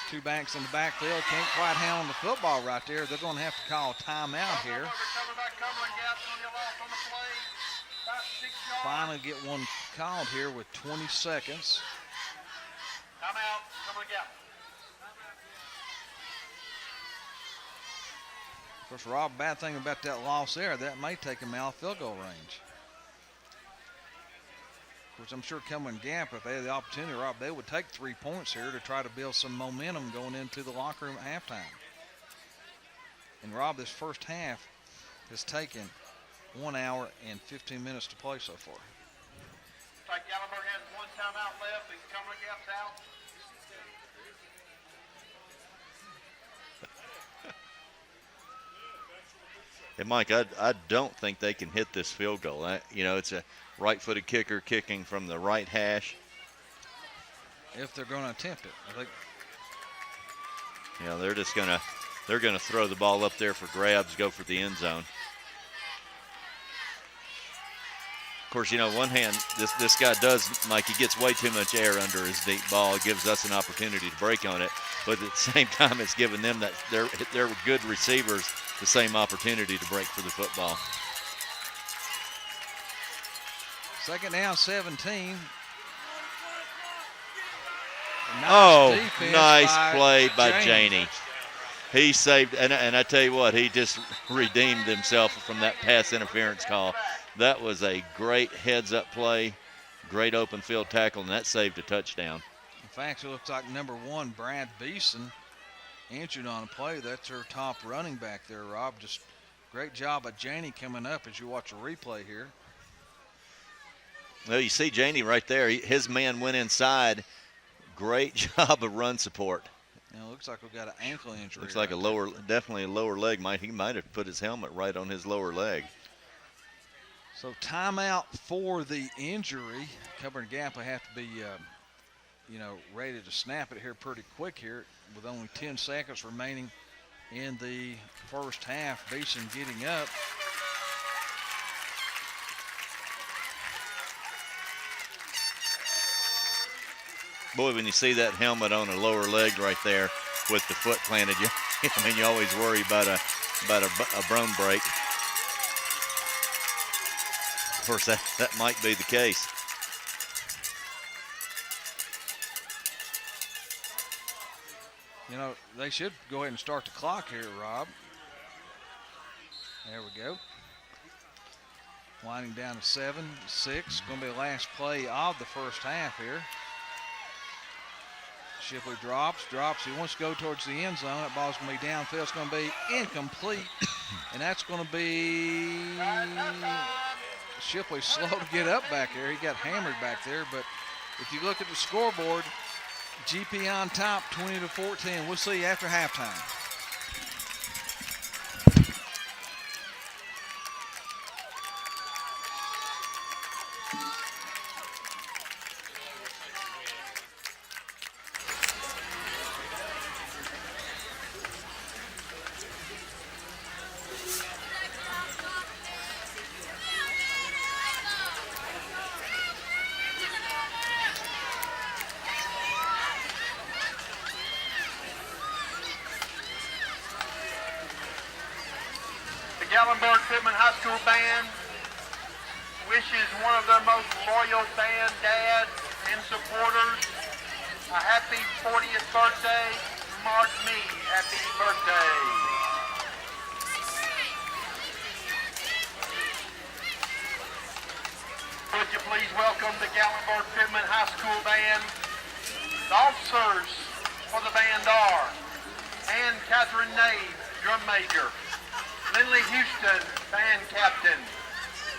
Two backs in the backfield. Can't quite handle the football right there. They're going to have to call a timeout here. Finally get one called here with 20 seconds. Timeout, Cumberland Gap. Of course, Rob, bad thing about that loss there, that may take him out of field goal range. Of course, I'm sure Cumberland Gap, if they had the opportunity, Rob, they would take 3 points here to try to build some momentum going into the locker room at halftime. And Rob, this first half has taken 1 hour and 15 minutes to play so far. Looks like Gatlinburg has one timeout left and Cumberland Gap's out. Hey, Mike, I don't think they can hit this field goal. It's a right-footed kicker kicking from the right hash. If they're going to attempt it, I think. They're gonna throw the ball up there for grabs, go for the end zone. Of course, one hand, this guy does, Mike, he gets way too much air under his deep ball. It gives us an opportunity to break on it, but at the same time, it's giving them that they're good receivers the same opportunity to break for the football. Second down, 17. Nice play by Janey. He saved, and I tell you what, he just redeemed himself from that pass interference call. That was a great heads-up play, great open field tackle, and that saved a touchdown. In fact, it looks like number 1, Brad Beeson, injured on a play. That's her top running back there, Rob. Just great job by Janey coming up as you watch a replay here. Well, you see Janey right there. His man went inside. Great job of run support. Now, it looks like we've got an ankle injury. Looks like definitely a lower leg. He might have put his helmet right on his lower leg. So timeout for the injury. Cumberland Gap will have to be, ready to snap it here pretty quick here with only 10 seconds remaining in the first half. Beeson getting up. Boy, when you see that helmet on a lower leg right there with the foot planted, you always worry about a bone break. Of course, that might be the case. They should go ahead and start the clock here, Rob. There we go. Winding down to 7-6. Going to be the last play of the first half here. Shipley drops. He wants to go towards the end zone. That ball's going to be downfield. It's going to be incomplete. And that's going to be Shipley slow to get up back there. He got hammered back there. But if you look at the scoreboard, GP on top, 20-14. We'll see you after halftime. Gatlinburg-Pittman High School Band wishes one of their most loyal band dads and supporters a happy 40th birthday. Mark me happy birthday. Would you please welcome the Gatlinburg-Pittman High School Band. The officers for the band are Ann Catherine Nave, drum major. Lindley Houston, band captain.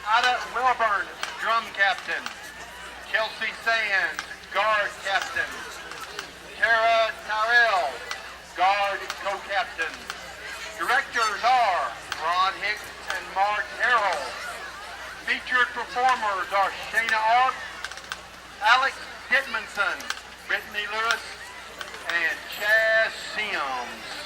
Ida Wilburn, drum captain. Chelsea Sands, guard captain. Tara Tyrell, guard co-captain. Directors are Ron Hicks and Mark Harrell. Featured performers are Shayna Ark, Alex Dittmanson, Brittany Lewis, and Chaz Sims.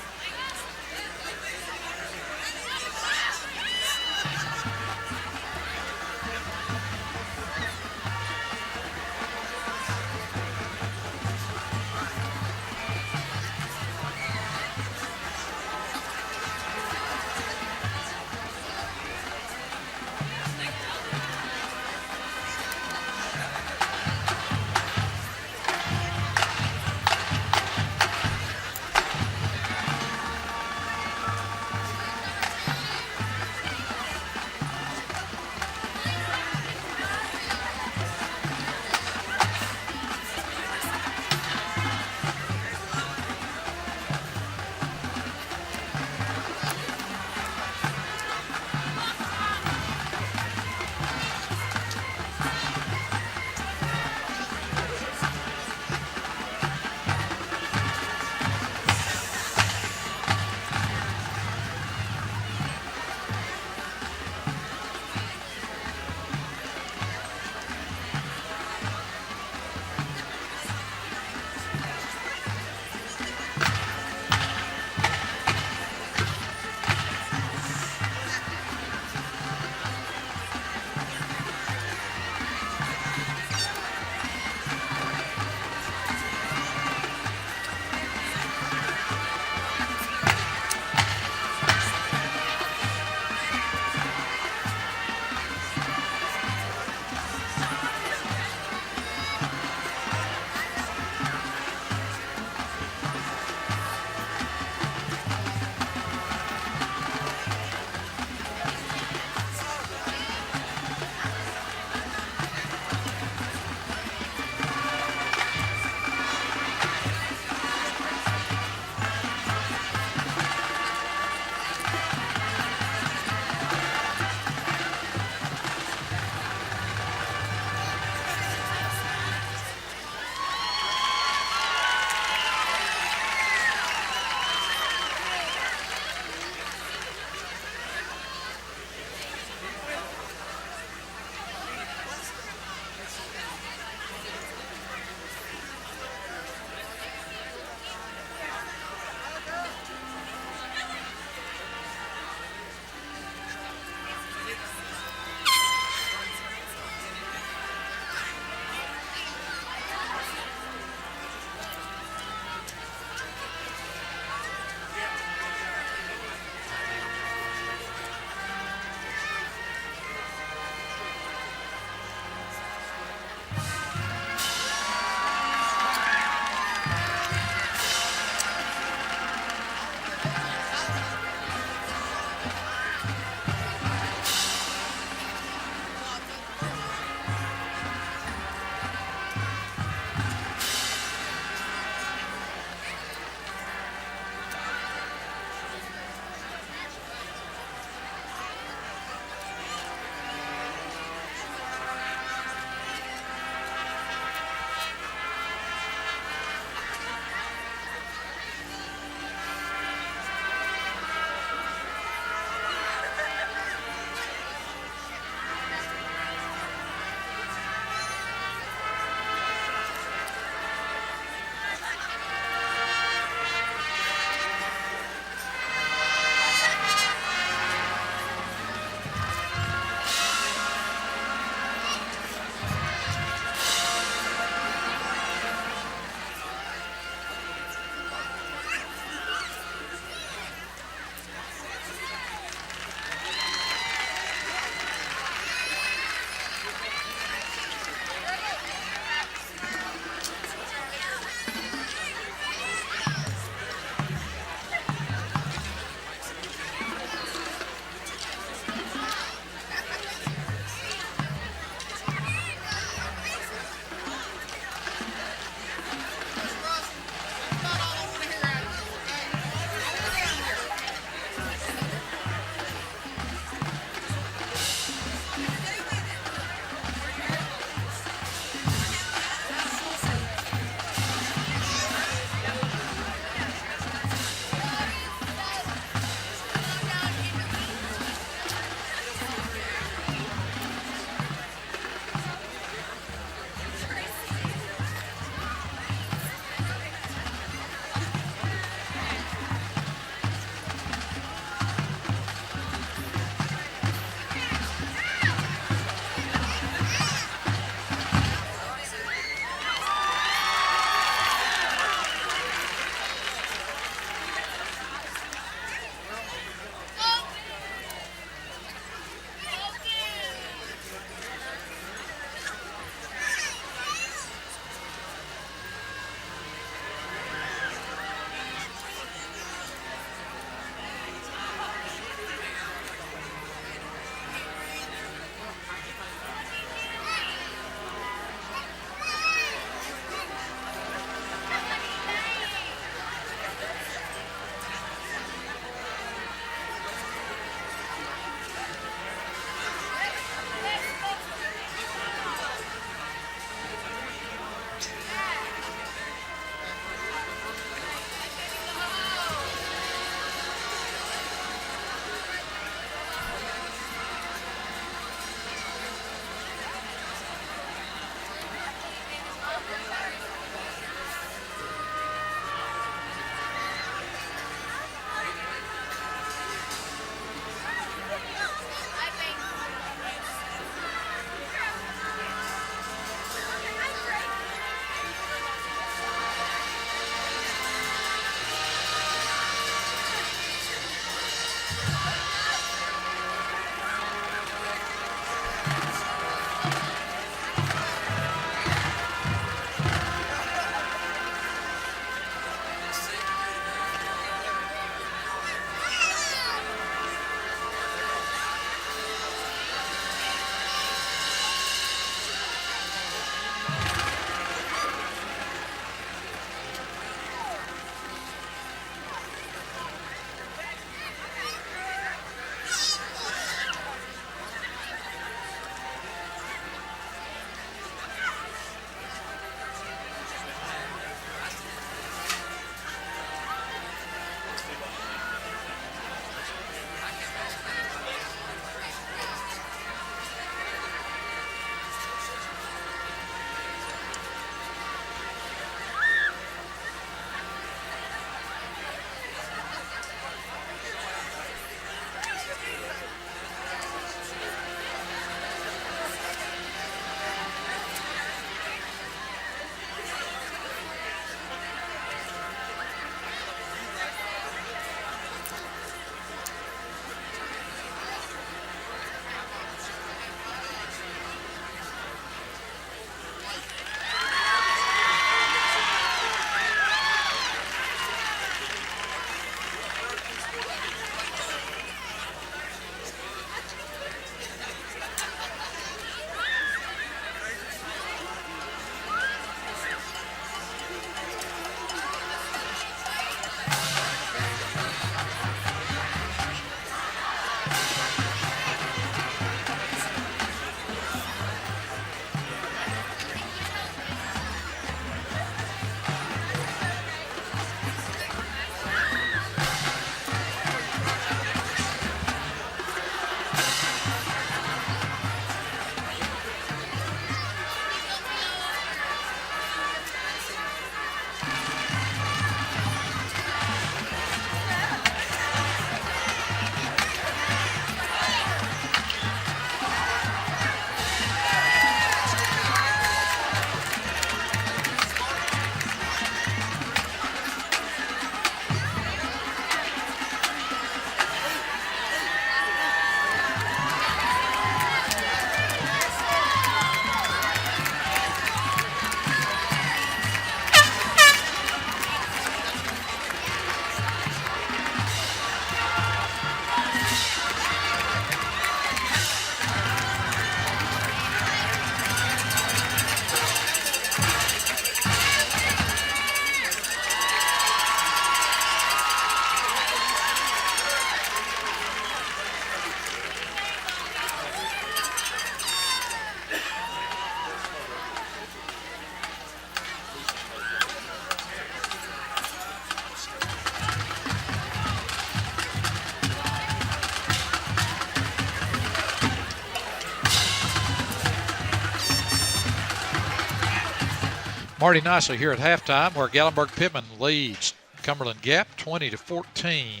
Marty Nicely here at halftime, where Gatlinburg-Pittman leads Cumberland Gap 20-14.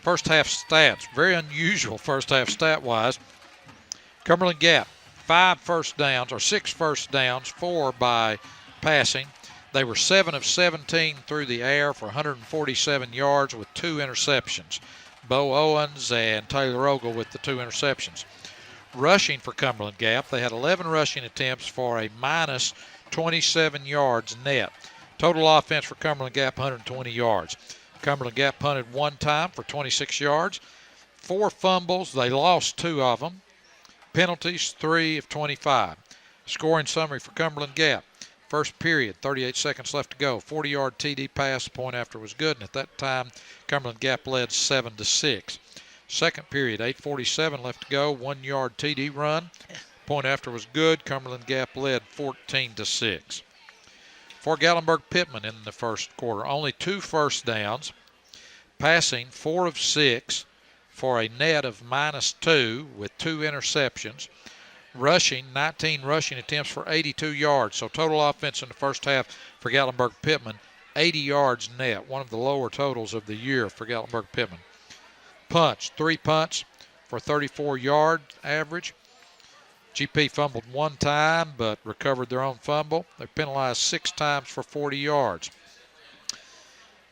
First half stats, very unusual first half stat-wise. Cumberland Gap, 6 first downs, 4 by passing. They were 7 of 17 through the air for 147 yards with 2 interceptions. Bo Owens and Taylor Ogle with the 2 interceptions. Rushing for Cumberland Gap, they had 11 rushing attempts for a minus 27 yards net. Total offense for Cumberland Gap, 120 yards. Cumberland Gap punted 1 time for 26 yards. 4 fumbles, they lost 2 of them. Penalties, 3 of 25. Scoring summary for Cumberland Gap. First period, 38 seconds left to go. 40-yard TD pass, the point after was good, and at that time, Cumberland Gap led 7-6. Second period, 8:47 left to go. 1-yard TD run. Point after was good. Cumberland Gap led 14-6. For Gatlinburg-Pittman in the first quarter, only 2 first downs. Passing 4 of 6 for a net of -2 with 2 interceptions. Rushing, 19 rushing attempts for 82 yards. So total offense in the first half for Gatlinburg-Pittman, 80 yards net, one of the lower totals of the year for Gatlinburg-Pittman. Punts, 3 punts for 34-yard average. GP fumbled 1 time but recovered their own fumble. They penalized 6 times for 40 yards.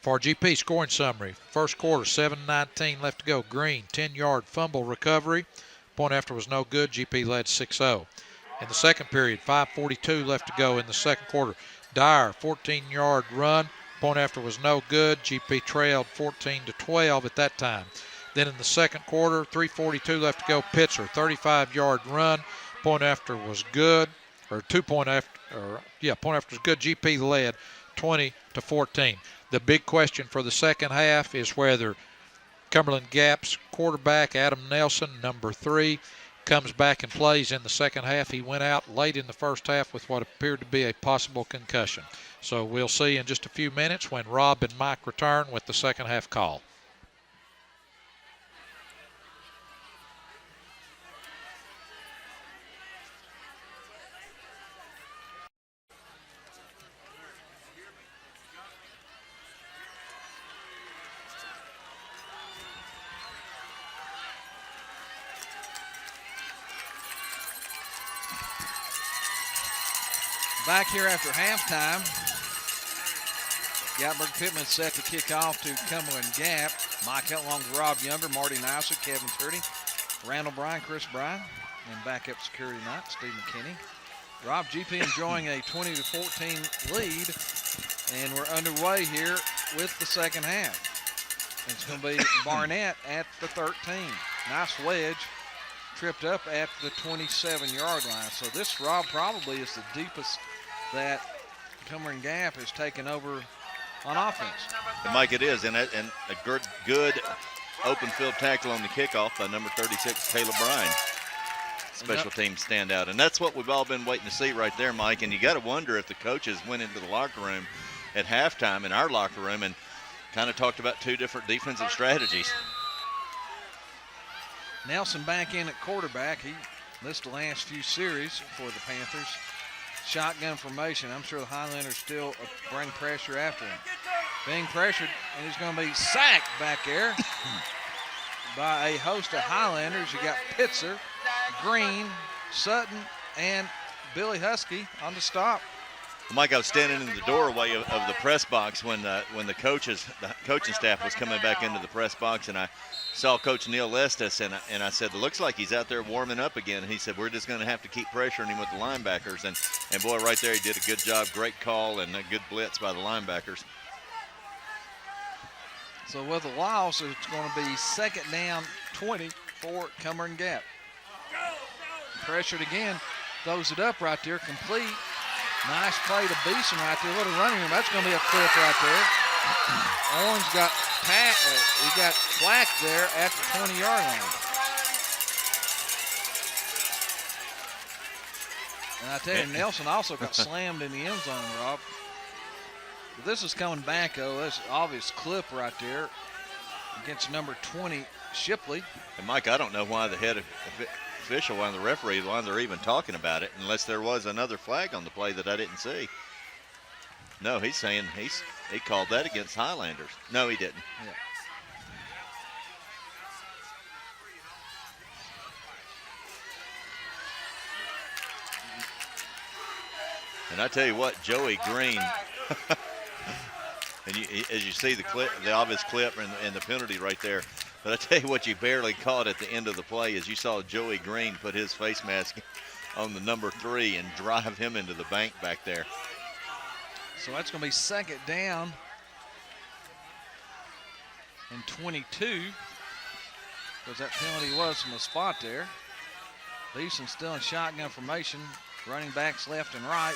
For GP, scoring summary, first quarter, 7:19 left to go. Green, 10-yard fumble recovery. Point after was no good. GP led 6-0. In the second period, 5:42 left to go in the second quarter. Dyer, 14-yard run. Point after was no good. GP trailed 14-12 at that time. Then in the second quarter, 3:42 left to go. Pitzer, 35-yard run. Point after was good, point after was good. GP led 20-14. The big question for the second half is whether Cumberland Gap's quarterback, Adam Nelson, number 3, comes back and plays in the second half. He went out late in the first half with what appeared to be a possible concussion. So we'll see in just a few minutes when Rob and Mike return with the second half call. Back here after halftime, Gatlinburg-Pittman set to kick off to Cumberland Gap. Mike Hill along with Rob Younger, Marty Nicer, Kevin Turdy, Randall Bryan, Chris Bryan, and backup security night, Steve McKinney. Rob, GP enjoying a 20-14 lead, and we're underway here with the second half. It's going to be Barnett at the 13. Nice wedge. Tripped up at the 27-yard line. So this, Rob, probably is the deepest that Cumberland Gap has taken over on offense. And Mike, it is, and a good open field tackle on the kickoff by number 36, Taylor Bryan. Special teams stand out, and that's what we've all been waiting to see right there, Mike. And you got to wonder if the coaches went into the locker room at halftime in our locker room and kind of talked about 2 different defensive strategies. Nelson back in at quarterback. He missed the last few series for the Panthers. Shotgun formation. I'm sure the Highlanders still bring pressure after him. Being pressured, and he's going to be sacked back there by a host of Highlanders. You got Pitzer, Green, Sutton, and Billy Husky on the stop. Mike, I was standing in the doorway of the press box when the coaching staff was coming back into the press box, and I saw Coach Neil Lestis, and I said, it looks like he's out there warming up again. And he said, we're just going to have to keep pressuring him with the linebackers. And boy, right there, he did a good job. Great call and a good blitz by the linebackers. So with a loss, it's going to be 2nd down 20 for Cumberland Gap. Pressured again, throws it up right there, complete. Nice play to Beeson right there. What a running room. That's going to be a clip right there. Owens got he got whacked there at the 20-yard line. And I tell you, Nelson also got slammed in the end zone, Rob. But this is coming back, though. That's an obvious clip right there against number 20, Shipley. And, Mike, I don't know why the head official, why the referee, why they're even talking about it, unless there was another flag on the play that I didn't see. No, he's saying he called that against Highlanders. No, he didn't. Yeah. And I tell you what, Joey Green, and as you see the clip, the obvious clip and the penalty right there. But I tell you what, you barely caught at the end of the play is you saw Joey Green put his face mask on the number 3 and drive him into the bank back there. So that's going to be second down and 22, because that penalty was from the spot there. Beeson still in shotgun formation, running backs left and right.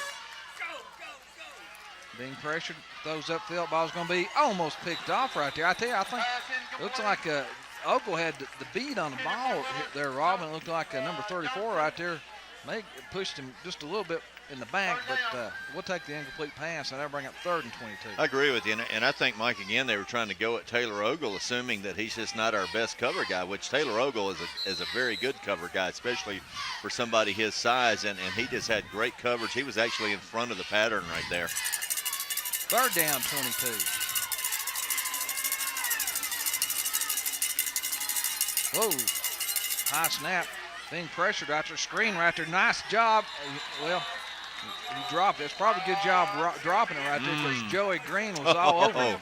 Being pressured, throws upfield, ball's going to be almost picked off right there. I tell you, I think it looks like Ogle had the beat on the ball there, Rob, and it looked like number 34 right there. May pushed him just a little bit in the back, but we'll take the incomplete pass, and that'll bring up 3rd and 22. I agree with you, and I think, Mike, again, they were trying to go at Taylor Ogle, assuming that he's just not our best cover guy, which Taylor Ogle is a very good cover guy, especially for somebody his size, and he just had great coverage. He was actually in front of the pattern right there. 3rd down, 22. Whoa, high snap, being pressured right there, screen right there, nice job. Well, he dropped it. It's probably a good job dropping it right there because Joey Green was all over him.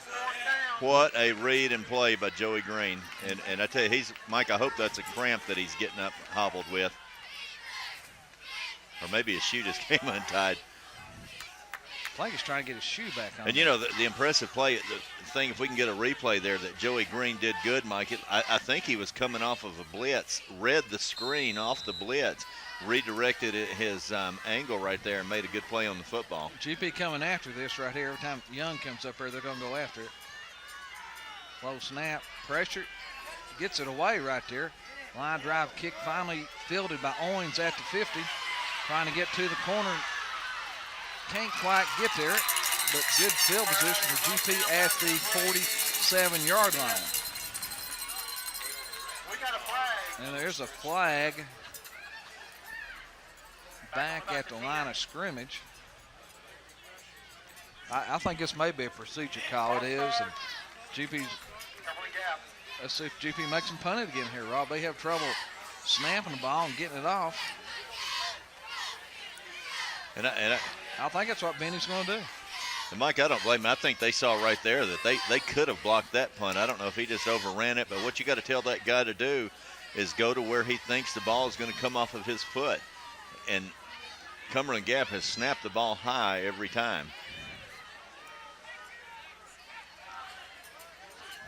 What a read and play by Joey Green. And I tell you, Mike, I hope that's a cramp that he's getting up hobbled with. Or maybe his shoe just came untied. I think he's trying to get his shoe back on. And, you know, the impressive play, the thing, if we can get a replay there that Joey Green did good, Mike, I think he was coming off of a blitz, read the screen off the blitz, redirected his angle right there and made a good play on the football. GP coming after this right here. Every time Young comes up here, they're going to go after it. Low snap, pressure, gets it away right there. Line drive kick finally fielded by Owens at the 50. Trying to get to the corner. Can't quite get there, but good field position for GP at the 47-yard line. We got a flag. And there's a flag back at the line of scrimmage. I think this may be a procedure call. It is, and GP's. Cumberland Gap. Let's see if GP makes them punt it again here, Rob. They have trouble snapping the ball and getting it off. And I think that's what Benny's going to do. And Mike, I don't blame him. I think they saw right there that they could have blocked that punt. I don't know if he just overran it, but what you got to tell that guy to do is go to where he thinks the ball is going to come off of his foot. And Cumberland Gap has snapped the ball high every time.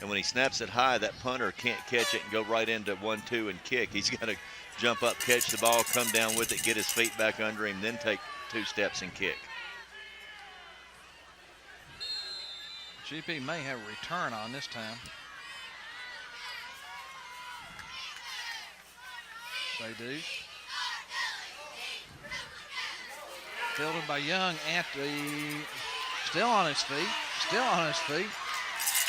And when he snaps it high, that punter can't catch it and go right into 1-2 and kick. He's got to jump up, catch the ball, come down with it, get his feet back under him, then take 2 steps and kick. GP may have a return on this time. They do. Fielded by Young at the, still on his feet.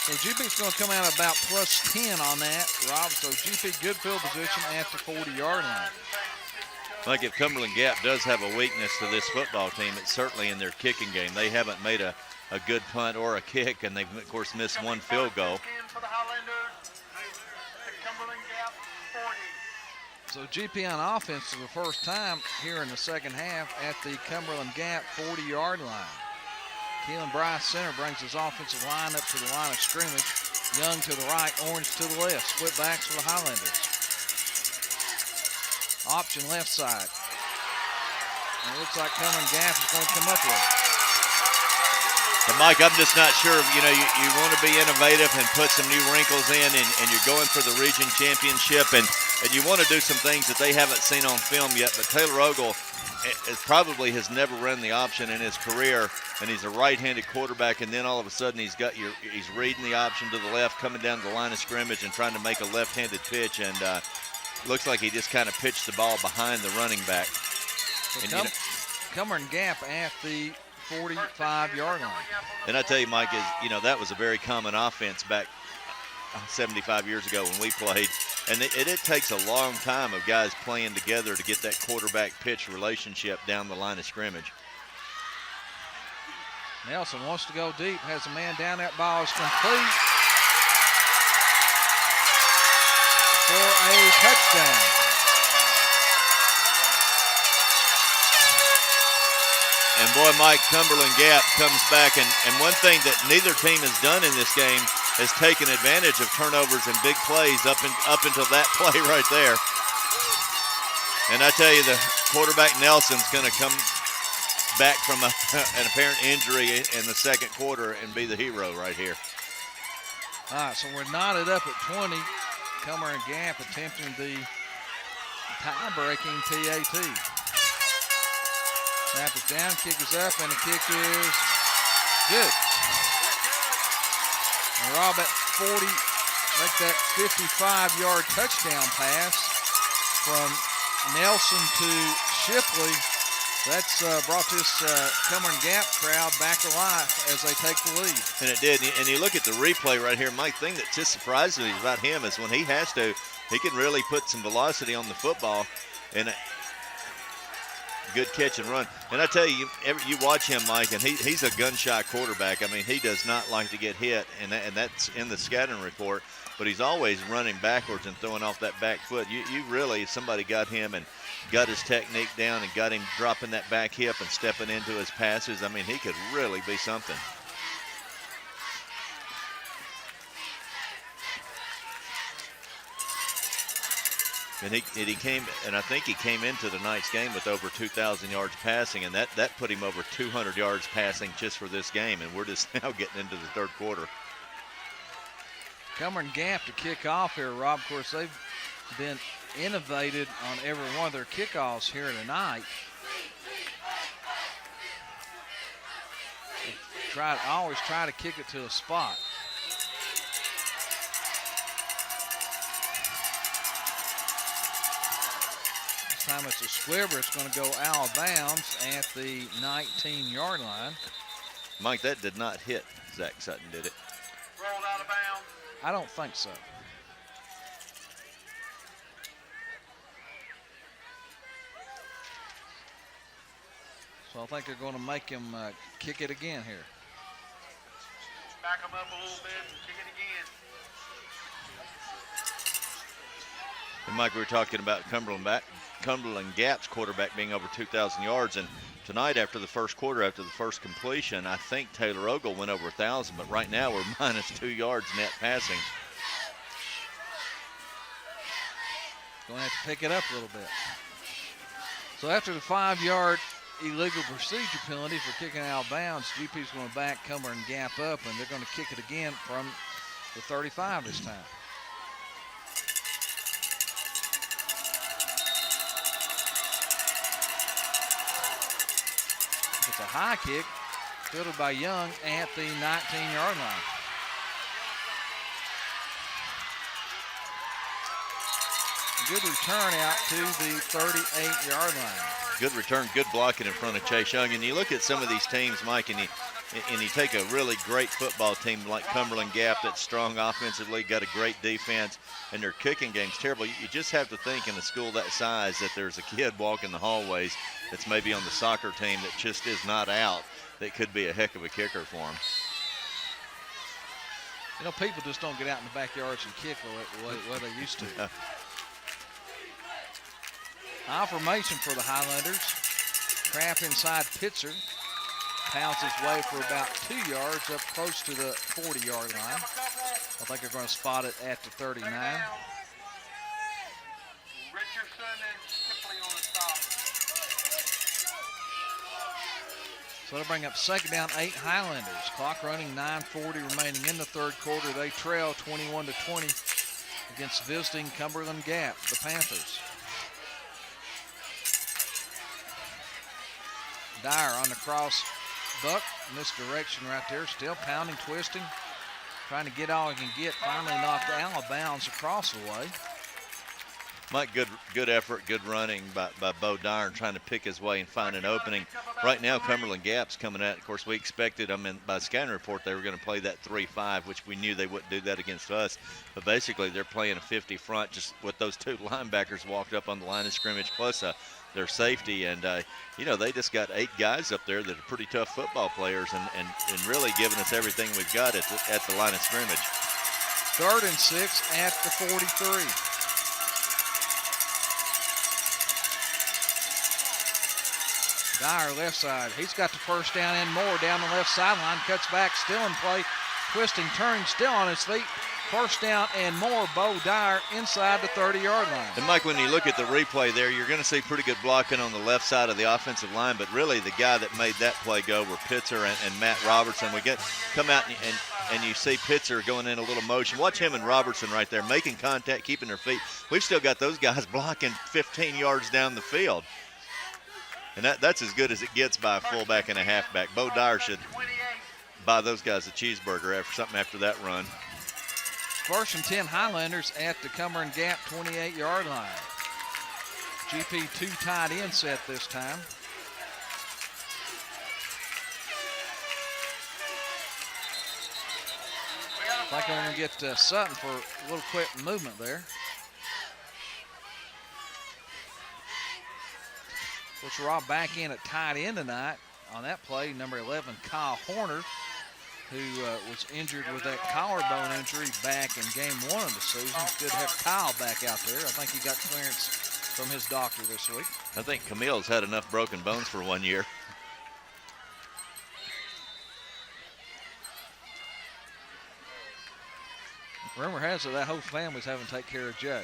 So GP's going to come out about +10 on that, Rob. So GP good field position at the 40-yard line. Like if Cumberland Gap does have a weakness to this football team, it's certainly in their kicking game. They haven't made a good punt or a kick, and they've, of course, missed 1 field goal. For the Highlanders, the Cumberland Gap 40. So GP on offense for the first time here in the second half at the Cumberland Gap 40-yard line. Keelan Bryce center brings his offensive line up to the line of scrimmage. Young to the right, Orange to the left. Split backs for the Highlanders. Option left side. And it looks like Cumberland Gap is going to come up with it. And Mike, I'm just not sure, you know, you want to be innovative and put some new wrinkles in, and you're going for the region championship, and you want to do some things that they haven't seen on film yet. But Taylor Ogle has never run the option in his career, and he's a right-handed quarterback, and then all of a sudden he's reading the option to the left, coming down the line of scrimmage and trying to make a left-handed pitch, and looks like he just kind of pitched the ball behind the running back. So Cumberland Gap at the 45-yard line. And I tell you, Mike, that was a very common offense back 75 years ago when we played. And it takes a long time of guys playing together to get that quarterback pitch relationship down the line of scrimmage. Nelson wants to go deep, has a man down. That ball is complete for a touchdown. And boy, Mike, Cumberland Gap comes back, and one thing that neither team has done in this game is taken advantage of turnovers and big plays up until that play right there. And I tell you, the quarterback Nelson's going to come back from an apparent injury in the second quarter and be the hero right here. All right, so we're knotted up at 20. Cumberland Gap attempting the tie-breaking PAT. Snap is down, kick is up, and the kick is good. And Rob at 40, make that 55-yard touchdown pass from Nelson to Shipley. That's brought this Cumberland Gap crowd back to life as they take the lead. And it did. And you look at the replay right here, Mike, thing that just surprises me about him is when he has to, he can really put some velocity on the football. And good catch and run. And I tell you, you watch him, Mike, and he's a gun-shy quarterback. I mean, he does not like to get hit, and that's in the scouting report. But he's always running backwards and throwing off that back foot. You really, somebody got him and got his technique down and got him dropping that back hip and stepping into his passes. I mean, he could really be something. And he came, and I think he came into tonight's game with over 2,000 yards passing, and that put him over 200 yards passing just for this game. And we're just now getting into the third quarter. Cumberland Gap to kick off here, Rob. Of course, they've been innovated on every one of their kickoffs here tonight. They always try to kick it to a spot. This time it's a squibber. It's going to go out of bounds at the 19-yard line. Mike, that did not hit Zach Sutton, did it? Rolled out of bounds. I don't think so. So I think they're going to make him kick it again here. Back him up a little bit and kick it again. And Mike, we were talking about Cumberland Gap's quarterback being over 2,000 yards, and tonight after the first quarter, after the first completion, I think Taylor Ogle went over 1,000, but right now we're minus 2 yards net passing. Going to have to pick it up a little bit. So after the 5-yard illegal procedure penalty for kicking out of bounds, GP's going to back Cumberland Gap up, and they're going to kick it again from the 35 this time. It's a high kick, fielded by Young at the 19-yard line. Good return out to the 38-yard line. Good return, good blocking in front of Chase Young. And you look at some of these teams, Mike, and you take a really great football team like Cumberland Gap that's strong offensively, got a great defense, and their kicking game's terrible. You just have to think in a school that size that there's a kid walking the hallways that's maybe on the soccer team that just is not out, that could be a heck of a kicker for them. You know, people just don't get out in the backyards and kick the way they used to. High formation for the Highlanders. Trap inside Pitzer. Pounds his way for about 2 yards up close to the 40-yard line. I think they're going to spot it at the 39. Richardson and Shipley on the stop. So they'll bring up second down, 8 Highlanders. Clock running, 9:40 remaining in the third quarter. They trail 21-20 against visiting Cumberland Gap, the Panthers. Dyer on the cross buck, misdirection right there, still pounding, twisting, trying to get all he can get, finally knocked out of bounds across the way. Mike, good effort, good running by Bo Dyer trying to pick his way and find an opening. Right now, Cumberland Gap's coming at. Of course, we expected them, by scanner report, they were going to play that 3-5, which we knew they wouldn't do that against us. But basically, they're playing a 50 front, just with those two linebackers walked up on the line of scrimmage, plus their safety. And, they just got 8 guys up there that are pretty tough football players and really giving us everything we've got at the line of scrimmage. 3rd and 6 at the 43. Dyer left side. He's got the first down and more down the left sideline. Cuts back, still in play. Twisting, turning, still on his feet. First down and more. Bo Dyer inside the 30-yard line. And, Mike, when you look at the replay there, you're going to see pretty good blocking on the left side of the offensive line. But really the guy that made that play go were Pitzer and Matt Robertson. Come out and you see Pitzer going in a little motion. Watch him and Robertson right there making contact, keeping their feet. We've still got those guys blocking 15 yards down the field. And that's as good as it gets by a fullback and a halfback. Bo Dyer should buy those guys a cheeseburger after that run. 1st and 10 Highlanders at the Cumberland Gap 28-yard line. GP 2 tight end set this time. I think I'm going to get Sutton for a little quick movement there. Of course, Rob back in at tight end tonight on that play. Number 11, Kyle Horner, who was injured with that collarbone injury back in game 1 of the season. It's good to have Kyle back out there. I think he got clearance from his doctor this week. I think Camille's had enough broken bones for 1 year. Rumor has it that whole family's having to take care of Jay.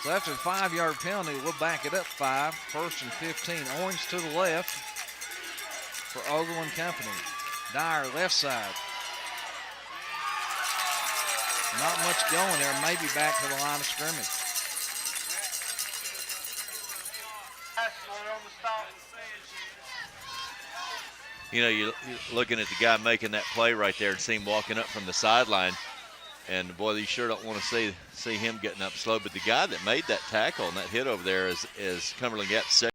So after the 5-yard penalty, we'll back it up 5. 1st and 15. Orange to the left for Ogle and Company. Dyer left side. Not much going there. Maybe back to the line of scrimmage. You're looking at the guy making that play right there and see him walking up from the sideline. And, boy, you sure don't want to see him getting up slow. But the guy that made that tackle and that hit over there is Cumberland Gap's second.